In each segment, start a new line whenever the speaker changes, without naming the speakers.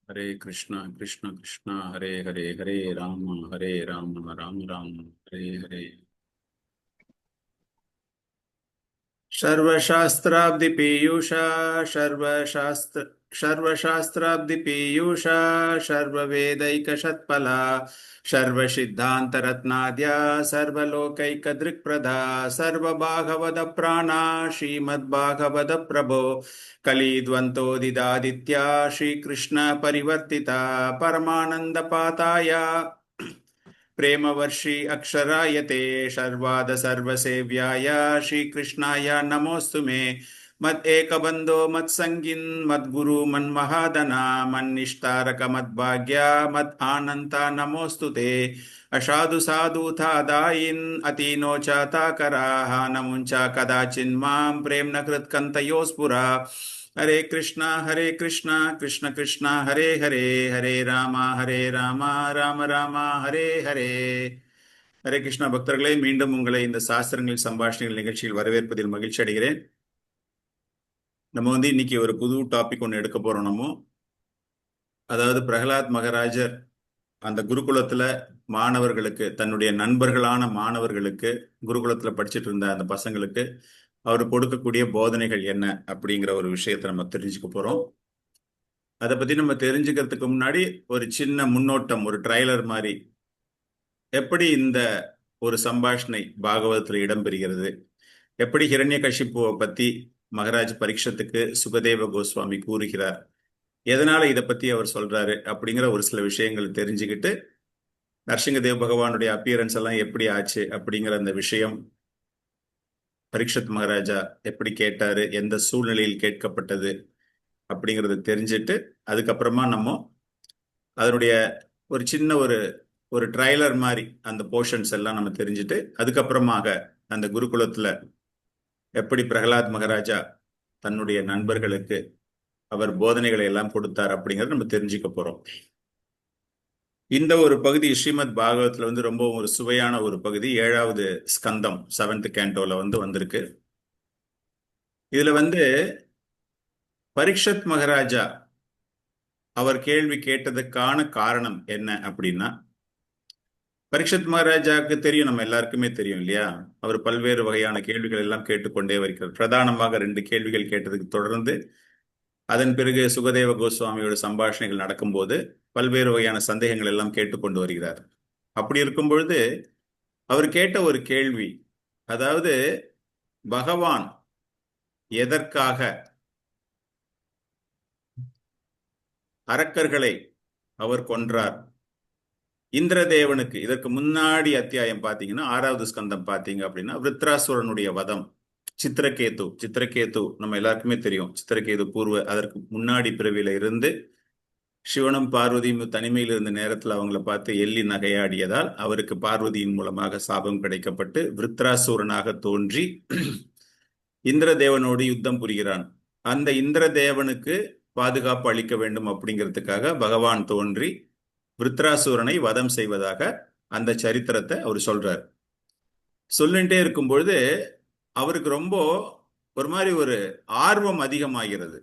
हरे कृष्णा कृष्ण कृष्ण हरे हरे हरे राम राम राम हरे हरे। सर्वशास्त्राब्धिपीयूषा सर्वशास्त्र सर्वशास्त्राब्धिपीयूषा सर्ववेदैकषत्फला सर्वसिद्धान्तरत्नाद्या सर्वलोकैकदृक्प्रदा सर्वभागवतप्राणा श्रीमद्भागवतप्रभो कलिद्वन्द्वोदितादित्या श्रीकृष्णपरिवर्तिता परमानन्दपाताय प्रेमवर्षि अक्षरायते शर्वाद सर्वसेव्याय श्रीकृष्णाय नमोऽस्तु मे मद एकबन्धो मत्सङ्गिन् मद्गुरु मन्महादना मन्निष्ठारक मद्भाग्या मद आनन्ता नमोऽस्तु ते असाधु साधुथा दायिन् अतीनो चाता कराः नमुञ्चा कदाचिन्मां प्रेम्ण कृत्कन्तयोस्पुरा हरे कृष्णा कृष्ण कृष्ण हरे हरे हरे ராமா ராம ராமா ஹரே ஹரே. ஹரே கிருஷ்ணா பக்தர்களே, மீண்டும் உங்களை இந்த சாஸ்திரங்கள் சம்பாஷணைகள் நிகழ்ச்சியில் வரவேற்பதில் மகிழ்ச்சி அடைகிறேன். நம்ம இன்னைக்கு ஒரு புது டாபிக் ஒன்று எடுக்க போறோம். அதாவது பிரகலாத் மகாராஜர் அந்த குருகுலத்துல மாணவர்களுக்கு, தன்னுடைய நண்பர்களான மாணவர்களுக்கு, குருகுலத்துல படிச்சுட்டு இருந்த அந்த பசங்களுக்கு அவர் கொடுக்கக்கூடிய போதனைகள் என்ன அப்படிங்கிற ஒரு விஷயத்தை நம்ம தெரிஞ்சுக்க போறோம். அதை பத்தி நம்ம தெரிஞ்சுக்கிறதுக்கு முன்னாடி ஒரு சின்ன முன்னோட்டம், ஒரு ட்ரைலர் மாதிரி, எப்படி இந்த ஒரு சம்பாஷணை பாகவதத்துல இடம்பெறுகிறது, எப்படி ஹிரண்யகசிப்புவை பத்தி மகாராஜ் பரீட்சத்துக்கு சுகதேவ கோஸ்வாமி கூறுகிறார், எதனால இதை பத்தி அவர் சொல்றாரு அப்படிங்கிற ஒரு சில விஷயங்கள் தெரிஞ்சுக்கிட்டு, நரசிங்கதேவ் பகவானுடைய அப்பியரன்ஸ் எல்லாம் எப்படி ஆச்சு அப்படிங்கிற அந்த விஷயம், பரீட்சத் மகாராஜா எப்படி கேட்டாரு, எந்த சூழ்நிலையில் கேட்கப்பட்டது அப்படிங்கறத தெரிஞ்சுட்டு, அதுக்கப்புறமா நம்ம அதனுடைய ஒரு சின்ன ஒரு ட்ரைலர் மாதிரி அந்த போர்ஷன்ஸ் எல்லாம் நம்ம தெரிஞ்சுட்டு, அதுக்கப்புறமாக அந்த குருகுலத்துல எப்படி பிரகலாத் மகாராஜா தன்னுடைய நண்பர்களுக்கு அவர் போதனைகளை எல்லாம் கொடுத்தார் அப்படிங்கறத நம்ம தெரிஞ்சுக்க போறோம். இந்த ஒரு பகுதி ஸ்ரீமத் பாகவத்துல ரொம்ப ஒரு சுவையான ஒரு பகுதி. 7வது ஸ்கந்தம் 7th கேண்டோல வந்திருக்கு. இதுல பரீட்சத் மகாராஜா அவர் கேள்வி கேட்டதுக்கான காரணம் என்ன அப்படின்னா, பரீட்சத் மகாராஜாவுக்கு தெரியும், நம்ம எல்லாருக்குமே தெரியும் இல்லையா, அவர் பல்வேறு வகையான கேள்விகள் எல்லாம் கேட்டுக்கொண்டே வருகிறார். பிரதானமாக 2 கேள்விகள் கேட்டதுக்கு தொடர்ந்து அதன் பிறகு சுகதேவ கோஸ்வாமியோட சம்பாஷணைகள் நடக்கும்போது பல்வேறு வகையான சந்தேகங்கள் எல்லாம் கேட்டுக்கொண்டு வருகிறார். அப்படி இருக்கும் பொழுது அவர் கேட்ட ஒரு கேள்வி, அதாவது பகவான் எதற்காக அரக்கர்களை அவர் கொன்றார்? இந்திரதேவனுக்கு இதற்கு முன்னாடி அத்தியாயம் பார்த்தீங்கன்னா, 6வது ஸ்கந்தம் பார்த்தீங்க அப்படின்னா, விருத்ராசுரனுடைய வதம், சித்திரகேது நம்ம எல்லாருக்குமே தெரியும். சித்திரகேது அதற்கு முன்னாடி பிறவியில இருந்து சிவனும் பார்வதியும் தனிமையில் இருந்த நேரத்தில் அவங்கள பார்த்து எள்ளி நகையாடியதால் அவருக்கு பார்வதியின் மூலமாக சாபம் கிடைக்கப்பட்டு விருத்ராசுரனாக தோன்றி இந்திரதேவனோடு யுத்தம் புரிகிறான். அந்த இந்திரதேவனுக்கு பாதுகாப்பு அளிக்க வேண்டும் அப்படிங்கிறதுக்காக பகவான் தோன்றி விருத்ராசுரனை வதம் செய்வதாக அந்த சரித்திரத்தை அவர் சொல்றார். சொல்லிட்டே இருக்கும் பொழுது அவருக்கு ரொம்ப ஒரு மாதிரி ஒரு ஆர்வம் அதிகமாகிறது.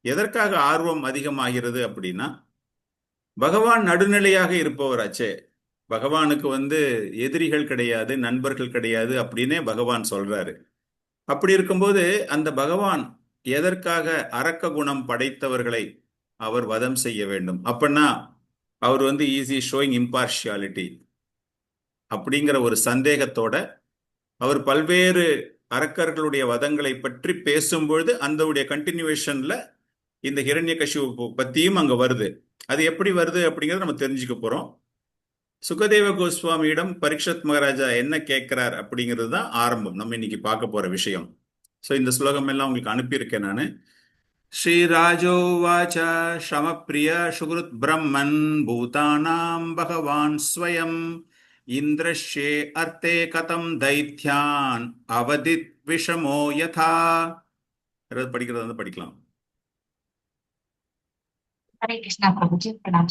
எதற்காக ஆர்வம் அதிகமாகிறது அப்படின்னா, பகவான் நடுநிலையாக இருப்பவராச்சே, பகவானுக்கு எதிரிகள் கிடையாது, நண்பர்கள் கிடையாது அப்படின்னே பகவான் சொல்றாரு. அப்படி இருக்கும்போது அந்த பகவான் எதற்காக அரக்க குணம் படைத்தவர்களை அவர் வதம் செய்ய வேண்டும்? அப்படின்னா அவர் ஈஸி ஷோயிங் இம்பார்ஷியாலிட்டி அப்படிங்கிற ஒரு சந்தேகத்தோட அவர் பல்வேறு அரக்கர்களுடைய வதங்களை பற்றி பேசும்பொழுது அந்த கண்டினியூவேஷன்ல இந்த ஹிரண்யகசிபு பத்தியும் அங்க வருது. அது எப்படி வருது அப்படிங்கறத நம்ம தெரிஞ்சுக்க போறோம். சுகதேவ கோஸ்வாமியிடம் பரீட்சத் மகாராஜா என்ன கேட்கிறார் அப்படிங்கிறது தான் ஆரம்பம், நம்ம இன்னைக்கு பார்க்க போற விஷயம். ஸோ இந்த ஸ்லோகம் எல்லாம் உங்களுக்கு அனுப்பியிருக்கேன் நான். ஸ்ரீராஜோவாச்ச ஷமப்ரிய சுக்ருத் பிரம்மன் பூதானாம் பகவான் ஸ்வயம் இந்திரஷ்யே அர்த்தே கதம் தைத்யான் அவதித் விஷமோ யதா. படிக்கிறது படிக்கலாம்.
हरे कृष्णा प्रभुजी, प्रणाम।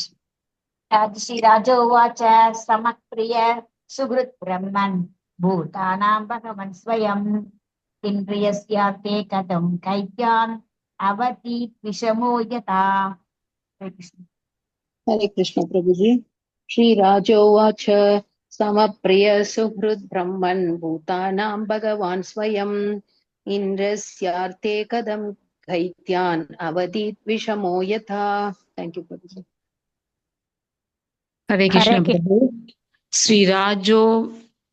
श्री राजोवाच समप्रिय सुहृत् ब्रह्मन् भूतानां भगवन् स्वयम् इन्द्रियस्यार्थे कथं दैत्यान् अवतीत् विषमो यथा. Hare Krishna.
Hare Krishna Prabhuji. Shri Rajovacha Samapriya Suhrid Brahman Bhutanam Bhagavan Swayam Indrasyarte Kadam Gaityan Avadit Vishamo Yatha. Thank you, Prabhuji.
Hare
Hare
Krishna
Krishna.
Prabhu.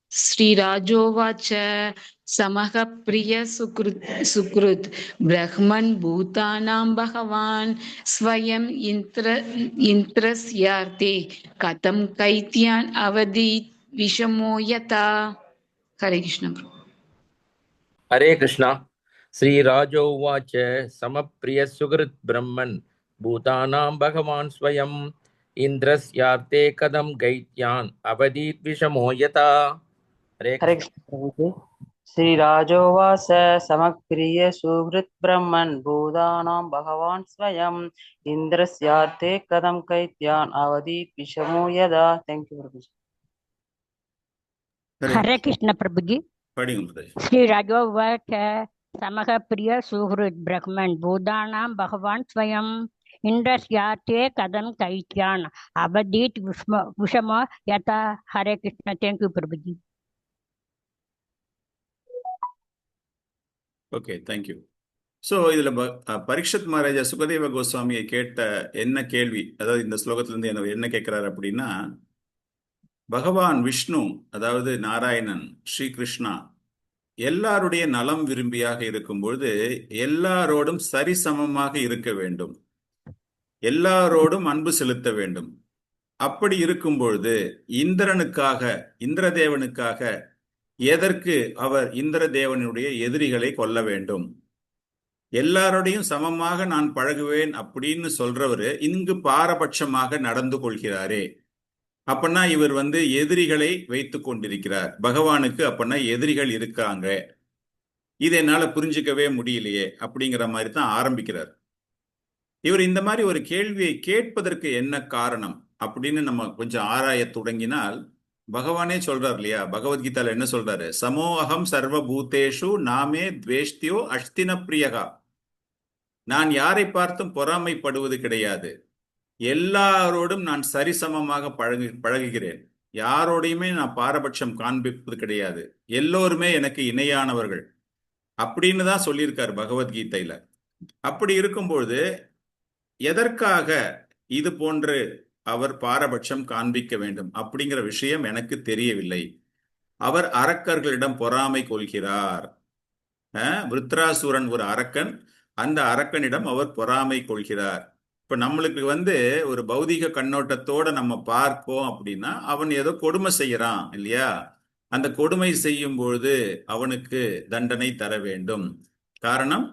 Sri Rajovacha Samaha Priya Sukrut Brahman Bhutanam Bhagavan Swayam Intrasyarte Katam Kaityan Avadit Vishamo Yata. Hare Krishna Prabhu.
हरे कृष्णा श्रीराजो उवाच समप्रियसुहृत् ब्रह्मन् भूतानां भगवान् स्वयम् इन्द्रस्यार्ते कदं दैत्यान् अवदीत् विषमो यथा हरे
हरे
कृष्ण
कृष्ण प्रभुजी श्रीराजोवास समप्रिय सुहृत् ब्रह्मन् भूतानां भगवान् स्वयम् इन्द्रस्यार्थे कदं कैत्यान् अवदीत् विषमो यदा thank you Prabhuji
Hare Krishna Prabhuji.
படிங்க Mataji.
Sri Rajovacha Samaha Priya Suhrid Brahman Bhudanam Bhagavan Swayam Indrasyate Kadam Kaityan Abadit Vishama Yata. Hare Krishna. Thank you, Prabhuji.
Okay, thank you. So இதில் பரீட்சத் மகாராஜா சுகதேவ கோஸ்வாமியை கேட்ட என்ன கேள்வி, அதாவது இந்த ஸ்லோகத்திலிருந்து என்ன கேட்கிறாரு அப்படின்னா, பகவான் விஷ்ணு, அதாவது நாராயணன், ஸ்ரீகிருஷ்ணா எல்லாருடைய நலம் விரும்பியாக இருக்கும்பொழுது எல்லாரோடும் சரிசமமாக இருக்க வேண்டும், எல்லாரோடும் அன்பு செலுத்த வேண்டும். அப்படி இருக்கும் பொழுது இந்திரதேவனுக்காக எதற்கு அவர் இந்திரதேவனுடைய எதிரிகளை கொல்ல வேண்டும்? எல்லாரோடையும் சமமாக நான் பழகுவேன் அப்படின்னு சொல்றவரு இங்கு பாரபட்சமாக நடந்து கொள்கிறாரே. அப்பன்னா இவர் எதிரிகளை வைத்து கொண்டிருக்கிறார். பகவானுக்கு அப்பன்னா எதிரிகள் இருக்காங்க, இதை என்னால புரிஞ்சுக்கவே முடியலையே அப்படிங்கிற மாதிரி தான் ஆரம்பிக்கிறார். இவர் இந்த மாதிரி ஒரு கேள்வியை கேட்பதற்கு என்ன காரணம் அப்படின்னு நம்ம கொஞ்சம் ஆராய தொடங்கினால், பகவானே சொல்றார் இல்லையா, பகவத்கீதால என்ன சொல்றாரு? சமோஅகம் சர்வபூதேஷு நாமே துவேஷ்டியோ அஷ்தின பிரியகா. நான் யாரை பார்த்தும் பொறாமைப்படுவது கிடையாது, எல்லாரோடும் நான் சரிசமமாக பழகுகிறேன், யாரோடையுமே நான் பாரபட்சம் காண்பிப்பது கிடையாது, எல்லோருமே எனக்கு இணையானவர்கள் அப்படின்னு தான் சொல்லியிருக்காரு பகவத்கீதையில. அப்படி இருக்கும்பொழுது எதற்காக இது போன்று அவர் பாரபட்சம் காண்பிக்க வேண்டும் அப்படிங்கிற விஷயம் எனக்கு தெரியவில்லை. அவர் அரக்கர்களிடம் பொறாமை கொள்கிறார். விருத்ராசுரன் ஒரு அரக்கன், அந்த அரக்கனிடம் அவர் பொறாமை கொள்கிறார். இப்ப நம்மளுக்கு ஒரு பௌதிக கண்ணோட்டத்தோட நம்ம பார்ப்போம் அப்படின்னா, அவன் ஏதோ கொடுமை செய்யறான் இல்லையா, அந்த கொடுமை செய்யும் பொழுது அவனுக்கு தண்டனை தர வேண்டும். காரணம்,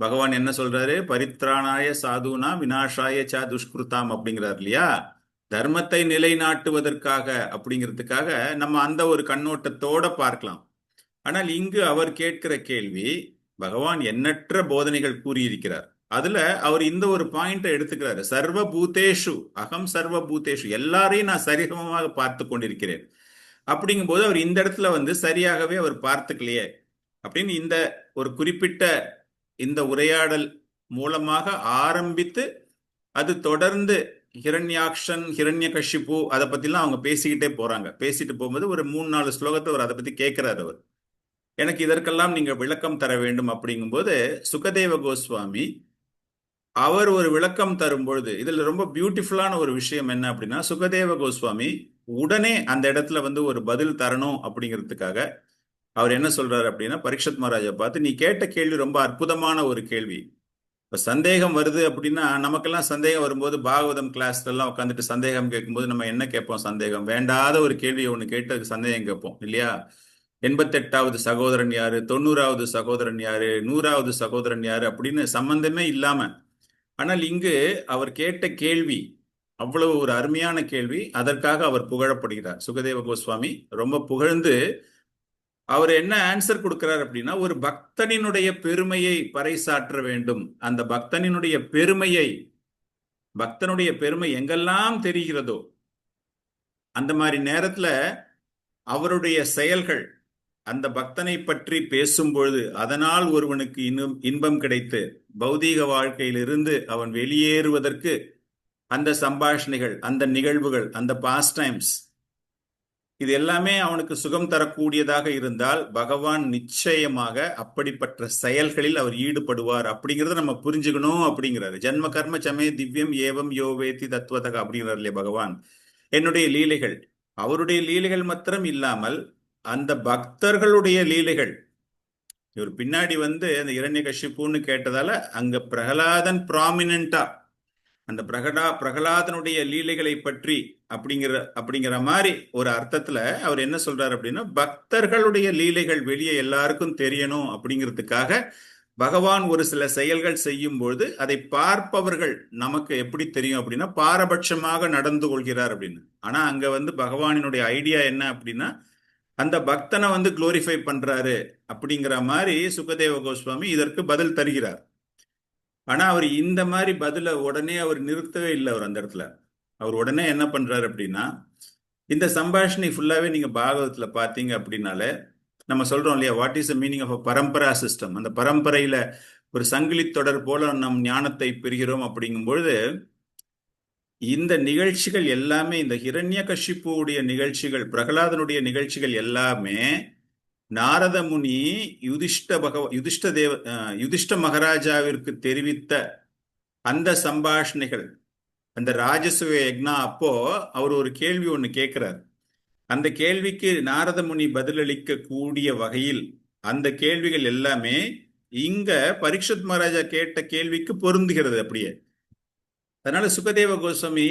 பகவான் என்ன சொல்றாரு? பரித்ராணாய சாதுனா விநாசாய ச துஷ்கிருதாம் அப்படிங்கிறார் இல்லையா. தர்மத்தை நிலைநாட்டுவதற்காக அப்படிங்கிறதுக்காக நம்ம அந்த ஒரு கண்ணோட்டத்தோட பார்க்கலாம். ஆனால் இங்கு அவர் கேட்கிற கேள்வி, பகவான் எண்ணற்ற போதனைகள் கூறியிருக்கிறார், அதுல அவர் இந்த ஒரு பாயிண்டை எடுத்துக்கிறாரு. சர்வ பூதேஷு அகம் சர்வ பூதேஷு, எல்லாரையும் நான் சரிசமமாக பார்த்து கொண்டிருக்கிறேன். அப்படிங்கும்போது அவர் இந்த இடத்துல சரியாகவே அவர் பார்த்துக்கலையே அப்படின்னு இந்த ஒரு குறிப்பிட்ட இந்த உரையாடல் மூலமாக ஆரம்பித்து அது தொடர்ந்து ஹிரண்யாக்ஷன் ஹிரண்யகஷிபு அதை பத்திலாம் அவங்க பேசிக்கிட்டே போறாங்க. பேசிட்டு போகும்போது ஒரு 3-4 ஸ்லோகத்தை அவர் அதை பத்தி கேட்கிறார். அவர் எனக்கு இதற்கெல்லாம் நீங்க விளக்கம் தர வேண்டும் அப்படிங்கும்போது சுகதேவ கோஸ்வாமி அவர் ஒரு விளக்கம் தரும் பொழுது இதுல ரொம்ப பியூட்டிஃபுல்லான ஒரு விஷயம் என்ன அப்படின்னா, சுகதேவ கோஸ்வாமி உடனே அந்த இடத்துல ஒரு பதில் தரணும் அப்படிங்கிறதுக்காக அவர் என்ன சொல்றாரு அப்படின்னா, பரீட்சத் மகாராஜை பார்த்து, நீ கேட்ட கேள்வி ரொம்ப அற்புதமான ஒரு கேள்வி. இப்ப சந்தேகம் வருது அப்படின்னா, நமக்கெல்லாம் சந்தேகம் வரும்போது பாகவதம் கிளாஸ்ல எல்லாம் உட்காந்துட்டு சந்தேகம் கேட்கும்போது நம்ம என்ன கேட்போம்? சந்தேகம் வேண்டாத ஒரு கேள்வியை ஒண்ணு கேட்டு அதுக்கு சந்தேகம் கேட்போம் இல்லையா. 88வது சகோதரன் யாரு, 90வது சகோதரன் யாரு, 100வது சகோதரன் யாரு அப்படின்னு சம்பந்தமே இல்லாம. ஆனால் இங்கு அவர் கேட்ட கேள்வி அவ்வளவு ஒரு அருமையான கேள்வி, அதற்காக அவர் புகழப்படுகிறார். சுகதேவ கோஸ்வாமி ரொம்ப புகழ்ந்து அவர் என்ன ஆன்சர் கொடுக்கிறார் அப்படின்னா, ஒரு பக்தனினுடைய பெருமையை பறைசாற்ற வேண்டும். அந்த பக்தனுடைய பெருமை எங்கெல்லாம் தெரிகிறதோ அந்த மாதிரி நேரத்துல அவருடைய செயல்கள் அந்த பக்தனை பற்றி பேசும்பொழுது அதனால் ஒருவனுக்கு இன்னும் இன்பம் கிடைத்து பௌதீக வாழ்க்கையிலிருந்து அவன் வெளியேறுவதற்கு அந்த சம்பாஷணைகள், அந்த நிகழ்வுகள், அந்த பாஸ்ட் டைம்ஸ், இது எல்லாமே அவனுக்கு சுகம் தரக்கூடியதாக இருந்தால் பகவான் நிச்சயமாக அப்படிப்பட்ட செயல்களில் அவர் ஈடுபடுவார் அப்படிங்கிறத நம்ம புரிஞ்சுக்கணும் அப்படிங்கிறாரு. ஜென்ம கர்ம சமே திவ்யம் ஏவம் யோவேதி தத்துவதக அப்படிங்கிறார் இல்லையா பகவான். என்னுடைய லீலைகள், அவருடைய லீலைகள் மாத்திரம் இல்லாமல் அந்த பக்தர்களுடைய லீலைகள். இவர் பின்னாடி வந்து அந்த இரண்யகசிப்புன்னு கேட்டதால அங்க பிரகலாதன் ப்ராமினென்டா அந்த பிரகலாதனுடைய லீலைகளை பற்றி அப்படிங்கிற மாதிரி ஒரு அர்த்தத்துல அவர் என்ன சொல்றாரு அப்படின்னா, பக்தர்களுடைய லீலைகள் வெளியே எல்லாருக்கும் தெரியணும் அப்படிங்கிறதுக்காக பகவான் ஒரு சில செயல்கள் செய்யும் பொழுது அதை பார்ப்பவர்கள் நமக்கு எப்படி தெரியும் அப்படின்னா பாரபட்சமாக நடந்து கொள்கிறார் அப்படின்னு. ஆனா அங்க வந்து பகவானினுடைய ஐடியா என்ன அப்படின்னா, அந்த பக்தனை வந்து குளோரிஃபை பண்றாரு அப்படிங்கிற மாதிரி சுகதேவ கோஸ்வாமி இதற்கு பதில் தருகிறார். ஆனா அவர் இந்த மாதிரி பதில உடனே அவர் நிறுத்தவே இல்லை. அவர் அந்த இடத்துல அவர் உடனே என்ன பண்றாரு அப்படின்னா, இந்த சம்பாஷணை ஃபுல்லாவே நீங்க பாகவத்துல பாத்தீங்க அப்படின்னாலே நம்ம சொல்றோம் இல்லையா, what is the meaning of parampara system. அந்த பரம்பரையில ஒரு சங்கிலி தொடர் போல நம் ஞானத்தை பெறுகிறோம் அப்படிங்கும்பொழுது இந்த நிகழ்ச்சிகள் எல்லாமே, இந்த ஹிரண்யகசிப்புடைய நிகழ்ச்சிகள், பிரகலாதனுடைய நிகழ்ச்சிகள் எல்லாமே நாரத முனி யுதிஷ்ட மகாராஜாவிற்கு தெரிவித்த அந்த சம்பாஷணைகள். அந்த ராஜசுவ யக்னா அப்போ அவர் ஒரு கேள்வி ஒண்ணு கேட்கிறார். அந்த கேள்விக்கு நாரத முனி பதிலளிக்க கூடிய வகையில் அந்த கேள்விகள் எல்லாமே இங்க பரீட்சித் மகாராஜா கேட்ட கேள்விக்கு பொருந்துகிறது அப்படியே. அதனால சுகதேவ கோஸ்வாமி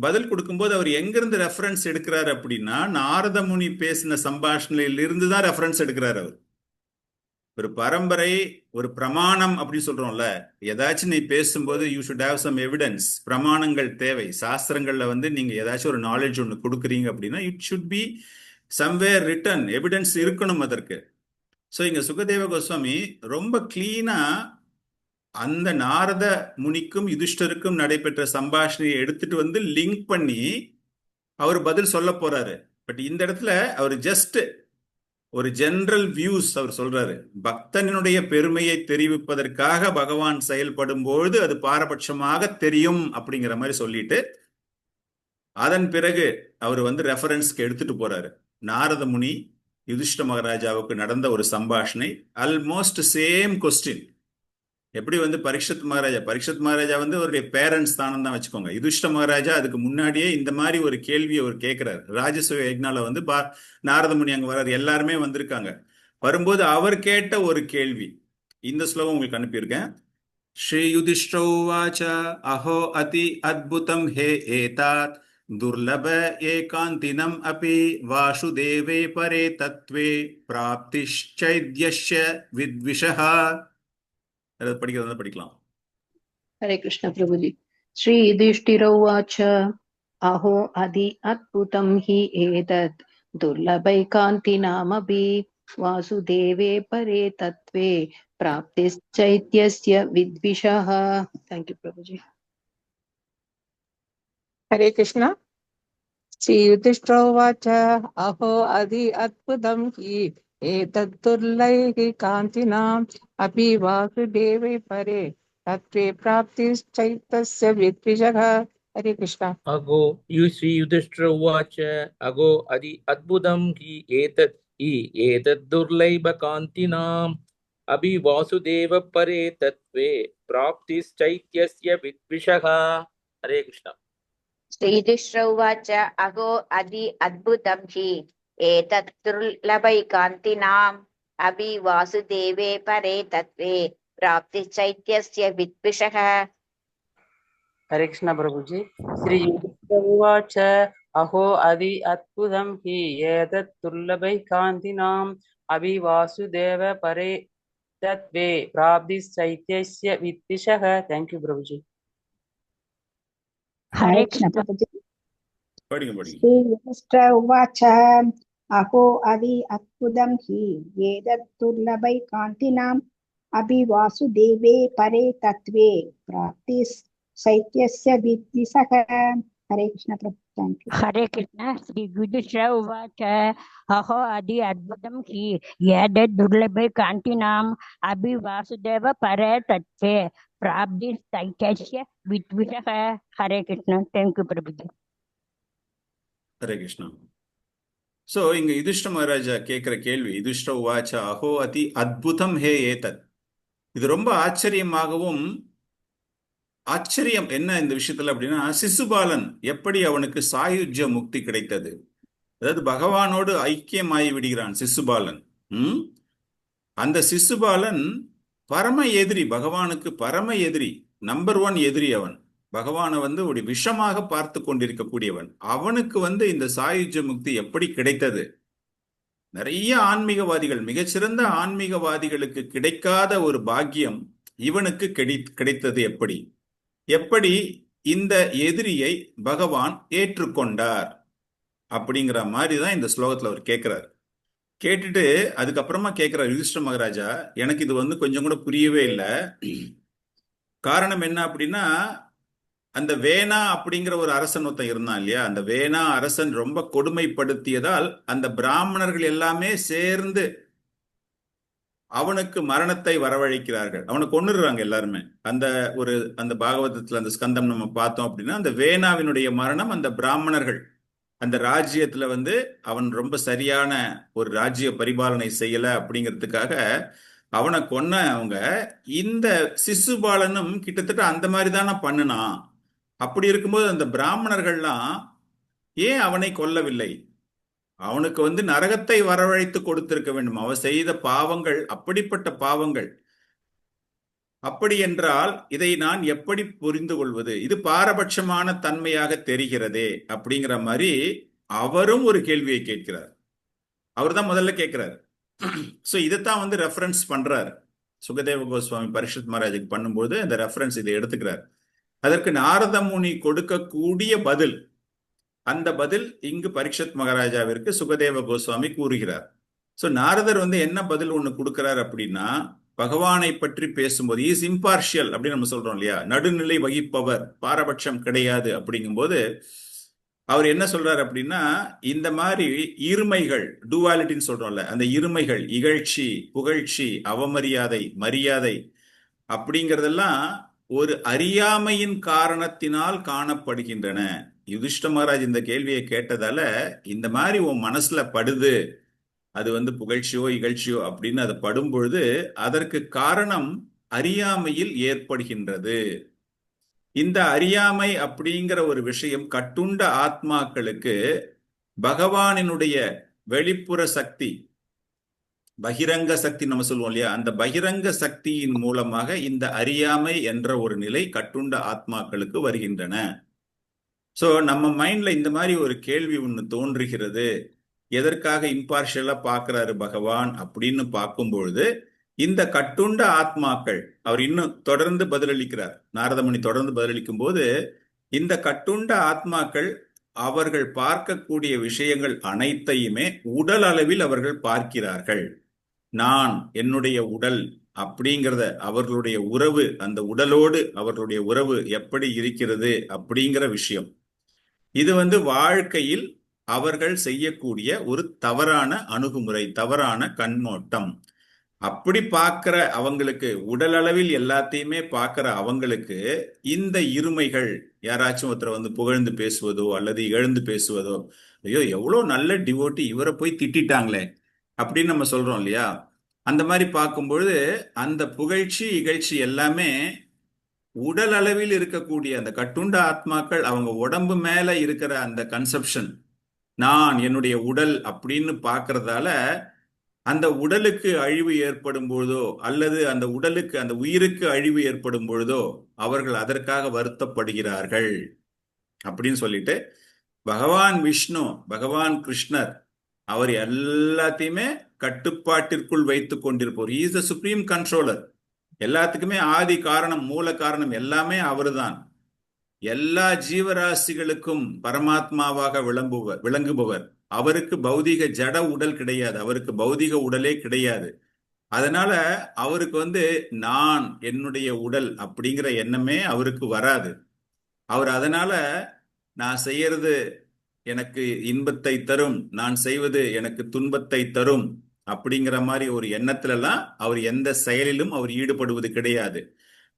பதில் கொடுக்கும்போது அவர் எங்கிருந்து ரெஃபரன்ஸ் எடுக்கிறார் அப்படின்னா, நாரத முனி பேசின சம்பாஷணையில இருந்து தான் ரெஃபரன்ஸ் எடுக்கிறார். அவர் ஒரு பரம்பரை, ஒரு பிரமாணம் அப்படின்னு சொல்றோம்ல, ஏதாச்சும் நீ பேசும்போது you should have some evidence. பிரமாணங்கள் தேவை. சாஸ்திரங்கள்ல வந்து நீங்க ஏதாச்சும் ஒரு நாலேஜ் ஒன்று கொடுக்குறீங்க அப்படின்னா it should be somewhere written, evidence இருக்கணும் அதற்கு. ஸோ இங்க சுகதேவ கோஸ்வாமி ரொம்ப கிளீனா அந்த நாரத முனிக்கும் யுதிஷ்டருக்கும் நடைபெற்ற சம்பாஷணையை எடுத்துட்டு வந்து லிங்க் பண்ணி அவர் பதில் சொல்ல போறாரு. பட் இந்த இடத்துல அவர் ஜஸ்ட் ஒரு ஜெனரல் வியூஸ் அவர் சொல்றாரு. பக்தனுடைய பெருமையை தெரிவிப்பதற்காக பகவான் செயல்படும் பொழுது அது பாரபட்சமாக தெரியும் அப்படிங்கிற மாதிரி சொல்லிட்டு அதன் பிறகு அவர் வந்து ரெஃபரன்ஸ்க்கு எடுத்துட்டு போறாரு. நாரத முனி யுதிஷ்ட மகாராஜாவுக்கு நடந்த ஒரு சம்பாஷணை, ஆல்மோஸ்ட் சேம் கொஸ்டின். எப்படி வந்து பரீட்சித் மகாராஜா வந்து அவருடைய பேரண்ட்ஸ் தானம் தான் வச்சுக்கோங்க. யுதிஷ்ட மகாராஜா அதுக்கு முன்னாடியே இந்த மாதிரி ஒரு கேள்வியை அவர் கேட்கிறார். ராஜசூய யக்னால வந்து நாரத முனி அங்க வர்றாரு, எல்லாருமே வந்திருக்காங்க. வரும்போது அவர் கேட்ட ஒரு கேள்வி, இந்த ஸ்லோகம் உங்களுக்கு அனுப்பியிருக்கேன். ஸ்ரீ யுதிஷ்டோவாச்ச அஹோ அதி அத்புதம் ஹே ஏதாத் துர்லப ஏகாந்தினம் அபி வாசுதேவே பரே தத்வே பிராப்திஷ்சைத்யஸ்ய வித்விஷஹ. படிக்கலாம்.
हरे कृष्ण प्रभुजी. श्री युधिष्ठिरो उवाच अहो अदि अद्भुतं हि एतत् दुर्लभैकान्तिनामपि वासुदेवे परे तत्त्वे प्राप्तिश्चैत्यस्य विद्विषः. थैंक यू प्रभुजी.
हरे कृष्ण. श्री युधिष्ठिरो उवाच अहो अदि अद्भुतं हि एतत् दुर्लभैकान्तिनाम् अपि वासुदेवे परे तत्त्वे प्राप्तिश्चैत्यस्य विद्विषः. हरे कृष्ण.
अगो श्री युधिष्ठिर उवाच अगो अदि अद्भुतं हि एतत् दुर्लभकान्तिनाम् अपि वासुदेव परे तत्त्वे प्राप्तिश्चैत्यस्य विद्विषः. हरे कृष्ण.
श्रीयुधिष्ठिर उवाच अहो अदि अद्भुतं हि एतत् दुर्लभैकान्तिनाम् अपि वासुदेवे परे तत्त्वे प्राप्तिश्चैत्यस्य विद्विषः.
हरे कृष्ण प्रभुजी. श्री युधिष्ठिर उवाच अहो अदि अद्भुतं हि एतत् दुर्लभैकान्तिनाम् अपि वासुदेव परे तत्त्वे प्राप्तिश्चैत्यस्य विद्विषः. थैंक यू प्रभुजी.
हरे कृष्ण प्रभुजी.
श्री युधिष्ठिर उवाच अहो अदि अद्भुतं हि एतत् दुर्लभैकान्तिनाम् अपि वासुदेवे परे तत्त्वे प्राप्तिश्चैत्यस्य विद्विषः. हरे कृष्ण प्रभु. Thank you.
हरे कृष्ण. श्री युधिष्ठिर उवाच अहो अदि अद्भुतं हि एतत् दुर्लभैकान्तिनाम् अपि वासुदेव परे तत्त्वे प्राप्ति दैत्यस्य विद्विषः। हरे कृष्ण। थैंक यू प्रभु जी।
ஹரே கிருஷ்ணா. ஸோ இங்க யுதிஷ்ட மகாராஜா கேட்கிற கேள்வி, யுதிஷ்ட உவாச்ச அஹோ அதி அத்புதம் ஹே ஏதத். இது ரொம்ப ஆச்சரியமாகவும், ஆச்சரியம் என்ன இந்த விஷயத்துல அப்படின்னா, சிசுபாலன் எப்படி அவனுக்கு சாயுஜ்ய முக்தி கிடைத்தது, அதாவது பகவானோடு ஐக்கியமாகி விடுகிறான் சிசுபாலன். அந்த சிசுபாலன் பரம எதிரி, பகவானுக்கு பரம எதிரி, நம்பர் 1 எதிரி அவன். பகவானை ஒரு விஷமாக பார்த்து கொண்டிருக்கக்கூடியவன். அவனுக்கு இந்த சாயுஜ்ய முக்தி எப்படி கிடைத்தது? நிறைய ஆன்மீகவாதிகள், மிகச்சிறந்த ஆன்மீகவாதிகளுக்கு கிடைக்காத ஒரு பாக்கியம் இவனுக்கு கிடைத்தது எப்படி? எப்படி இந்த எதிரியை பகவான் ஏற்றுக்கொண்டார் அப்படிங்கிற மாதிரி தான் இந்த ஸ்லோகத்துல அவர் கேட்கிறார். கேட்டுட்டு அதுக்கப்புறமா கேட்கிறார், யுதிஷ்ட மகாராஜா எனக்கு இது கொஞ்சம் கூட புரியவே இல்லை. காரணம் என்ன அப்படின்னா, அந்த வேணா அப்படிங்கிற ஒரு அரசன் ஒருத்தன் இருந்தான் இல்லையா, அந்த வேணா அரசன் ரொம்ப கொடுமைப்படுத்தியதால் அந்த பிராமணர்கள் எல்லாமே சேர்ந்து அவனுக்கு மரணத்தை வரவழைக்கிறார்கள். அவனை கொன்னுடுறாங்க எல்லாருமே. அந்த பாகவதத்துல அந்த ஸ்கந்தம் நம்ம பார்த்தோம் அப்படின்னா, அந்த வேணாவினுடைய மரணம் அந்த பிராமணர்கள் அந்த ராஜ்யத்துல அவன் ரொம்ப சரியான ஒரு ராஜ்ய பரிபாலனை செய்யல அப்படிங்கிறதுக்காக அவனை கொன்ன அவங்க. இந்த சிசுபாலனும் கிட்டத்தட்ட அந்த மாதிரி தானே பண்ணுனான். அப்படி இருக்கும்போது அந்த பிராமணர்கள்லாம் ஏன் அவனை கொல்லவில்லை? அவனுக்கு நரகத்தை வரவழைத்து கொடுத்திருக்க வேண்டும். அவன் செய்த பாவங்கள் அப்படிப்பட்ட பாவங்கள். அப்படி என்றால் இதை நான் எப்படி புரிந்து கொள்வது? இது பாரபட்சமான தன்மையாக தெரிகிறதே அப்படிங்கிற மாதிரி அவரும் ஒரு கேள்வியை கேட்கிறார். அவர் தான் முதல்ல கேட்கிறார். ஸோ இதைத்தான் ரெஃபரன்ஸ் பண்றார் சுகதேவ கோஸ்வாமி பரீட்சித் மகாராஜுக்கு பண்ணும்போது அந்த ரெஃபரன்ஸ் இதை எடுத்துக்கிறார். அதற்கு நாரத முனி கொடுக்கக்கூடிய பதில், அந்த பதில் இங்கு பரீட்சித் மகாராஜாவிற்கு சுகதேவ கோஸ்வாமி கூறுகிறார். ஸோ நாரதர் என்ன பதில் ஒன்று கொடுக்கிறார் அப்படின்னா, பகவானை பற்றி பேசும்போது இஸ் இம்பார்ஷியல் அப்படின்னு நம்ம சொல்றோம் இல்லையா, நடுநிலை வகிப்பவர், பாரபட்சம் கிடையாது. அப்படிங்கும்போது அவர் என்ன சொல்றாரு அப்படின்னா, இந்த மாதிரி இருமைகள், டூவாலிட்டின்னு சொல்றோம்ல, அந்த இருமைகள், இகழ்ச்சி, புகழ்ச்சி, அவமரியாதை, மரியாதை அப்படிங்கிறதெல்லாம் ஒரு அறியாமையின் காரணத்தினால் காணப்படுகின்றன. யுதிஷ்ட மகாராஜ் இந்த கேள்வியை கேட்டதால, இந்த மாதிரி உன் மனசுல படுது, அது புகழ்ச்சியோ இகழ்ச்சியோ அப்படின்னு அது படும் பொழுது அதற்கு காரணம் அறியாமையில் ஏற்படுகின்றது. இந்த அறியாமை அப்படிங்கிற ஒரு விஷயம் கட்டுண்ட ஆத்மாக்களுக்கு பகவானினுடைய வெளிப்புற சக்தி, பகிரங்க சக்தி நம்ம சொல்லுவோம் இல்லையா, அந்த பகிரங்க சக்தியின் மூலமாக இந்த அறியாமை என்ற ஒரு நிலை கட்டுண்ட ஆத்மாக்களுக்கு வருகின்றன. ஸோ நம்ம மைண்ட்ல இந்த மாதிரி ஒரு கேள்வி ஒன்று தோன்றுகிறது, எதற்காக இம்பார்ஷியலா பார்க்கிறாரு பகவான் அப்படின்னு பார்க்கும்பொழுது, இந்த கட்டுண்ட ஆத்மாக்கள், அவர் இன்னும் தொடர்ந்து பதிலளிக்கிறார், நாரதமுனி தொடர்ந்து பதிலளிக்கும் போது, இந்த கட்டுண்ட ஆத்மாக்கள் அவர்கள் பார்க்கக்கூடிய விஷயங்கள் அனைத்தையுமே உடல் அளவில் அவர்கள் பார்க்கிறார்கள். நான், என்னுடைய உடல் அப்படிங்கிறத, அவர்களுடைய உறவு, அந்த உடலோடு அவர்களுடைய உறவு எப்படி இருக்கிறது அப்படிங்கிற விஷயம், இது வாழ்க்கையில் அவர்கள் செய்யக்கூடிய ஒரு தவறான அணுகுமுறை, தவறான கண்ணோட்டம். அப்படி பார்க்கிற அவங்களுக்கு, உடல் அளவில் எல்லாத்தையுமே பார்க்கிற அவங்களுக்கு இந்த இருமைகள், யாராச்சும் ஒருத்தரை புகழ்ந்து பேசுவதோ அல்லது இகழ்ந்து பேசுவதோ, ஐயோ எவ்வளோ நல்ல டிவோட்டி, இவரை போய் திட்டாங்களே அப்படின்னு நம்ம சொல்றோம் இல்லையா, அந்த மாதிரி பார்க்கும்பொழுது அந்த புகழ்ச்சி இகழ்ச்சி எல்லாமே உடல் அளவில் இருக்கக்கூடிய அந்த கட்டுண்ட ஆத்மாக்கள், அவங்க உடம்பு மேல இருக்கிற அந்த கன்செப்ஷன், நான், என்னுடைய உடல் அப்படின்னு பார்க்கறதால அந்த உடலுக்கு அழிவு ஏற்படும் பொழுதோ அல்லது அந்த உடலுக்கு, அந்த உயிருக்கு அழிவு ஏற்படும் பொழுதோ அவர்கள் அதற்காக வருத்தப்படுகிறார்கள் அப்படின்னு சொல்லிட்டு, பகவான் விஷ்ணு, பகவான் கிருஷ்ணர், அவர் எல்லாத்தையுமே கட்டுப்பாட்டிற்குள் வைத்துக் கொண்டிருப்பவர். Is the supreme controller. எல்லாத்துக்குமே ஆதி காரணம், மூல காரணம் எல்லாமே அவர்தான். எல்லா ஜீவராசிகளுக்கும் பரமாத்மாவாக விளங்குபவர். அவருக்கு பௌதிக ஜட உடல் கிடையாது, அவருக்கு பௌதிக உடலே கிடையாது. அதனால அவருக்கு நான், என்னுடைய உடல் அப்படிங்கிற எண்ணமே அவருக்கு வராது. அவர் அதனால நான் செய்யறது எனக்கு இன்பத்தை தரும், நான் செய்வது எனக்கு துன்பத்தை தரும் அப்படிங்கிற மாதிரி ஒரு எண்ணத்துல எல்லாம் அவர் எந்த செயலிலும் அவர் ஈடுபடுவது கிடையாது.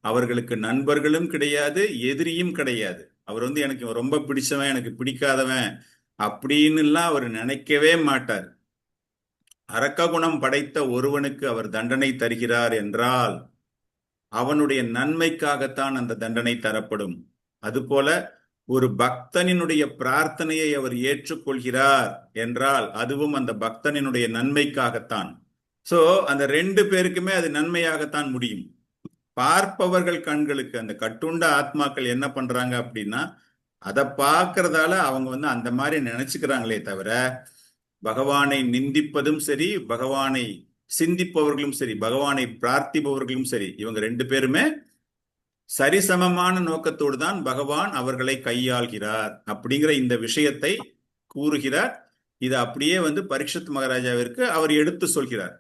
அவர்களுக்கு நண்பர்களும் கிடையாது, எதிரியும் கிடையாது. அவர் வந்து எனக்கு ரொம்ப பிடிச்சவன், எனக்கு பிடிக்காதவன் அப்படின்னுலாம் அவர் நினைக்கவே மாட்டார். அரக்க குணம் படைத்த ஒருவனுக்கு அவர் தண்டனை தருகிறார் என்றால் அவனுடைய நன்மைக்காகத்தான் அந்த தண்டனை தரப்படும். அதுபோல ஒரு பக்தனினுடைய பிரார்த்தனையை அவர் ஏற்றுக்கொள்கிறார் என்றால் அதுவும் அந்த பக்தனினுடைய நன்மைக்காகத்தான். சோ அந்த ரெண்டு பேருக்குமே அது நன்மையாகத்தான் முடியும். பார்ப்பவர்கள் கண்களுக்கு அந்த கட்டுண்ட ஆத்மாக்கள் என்ன பண்றாங்க அப்படின்னா அதை பார்க்கறதால அவங்க வந்து அந்த மாதிரி நினைச்சுக்கிறாங்களே தவிர பகவானை நிந்திப்பதும் சரி, பகவானை சிந்திப்பவர்களும் சரி, பகவானை பிரார்த்திப்பவர்களும் சரி, இவங்க ரெண்டு பேருமே சரிசமமான நோக்கத்தோடு தான் பகவான் அவர்களை கையாள்கிறார் அப்படிங்கிற இந்த விஷயத்தை கூறுகிறார். இது அப்படியே வந்து பரீட்சித் மகாராஜாவிற்கு அவர் எடுத்து சொல்கிறார்.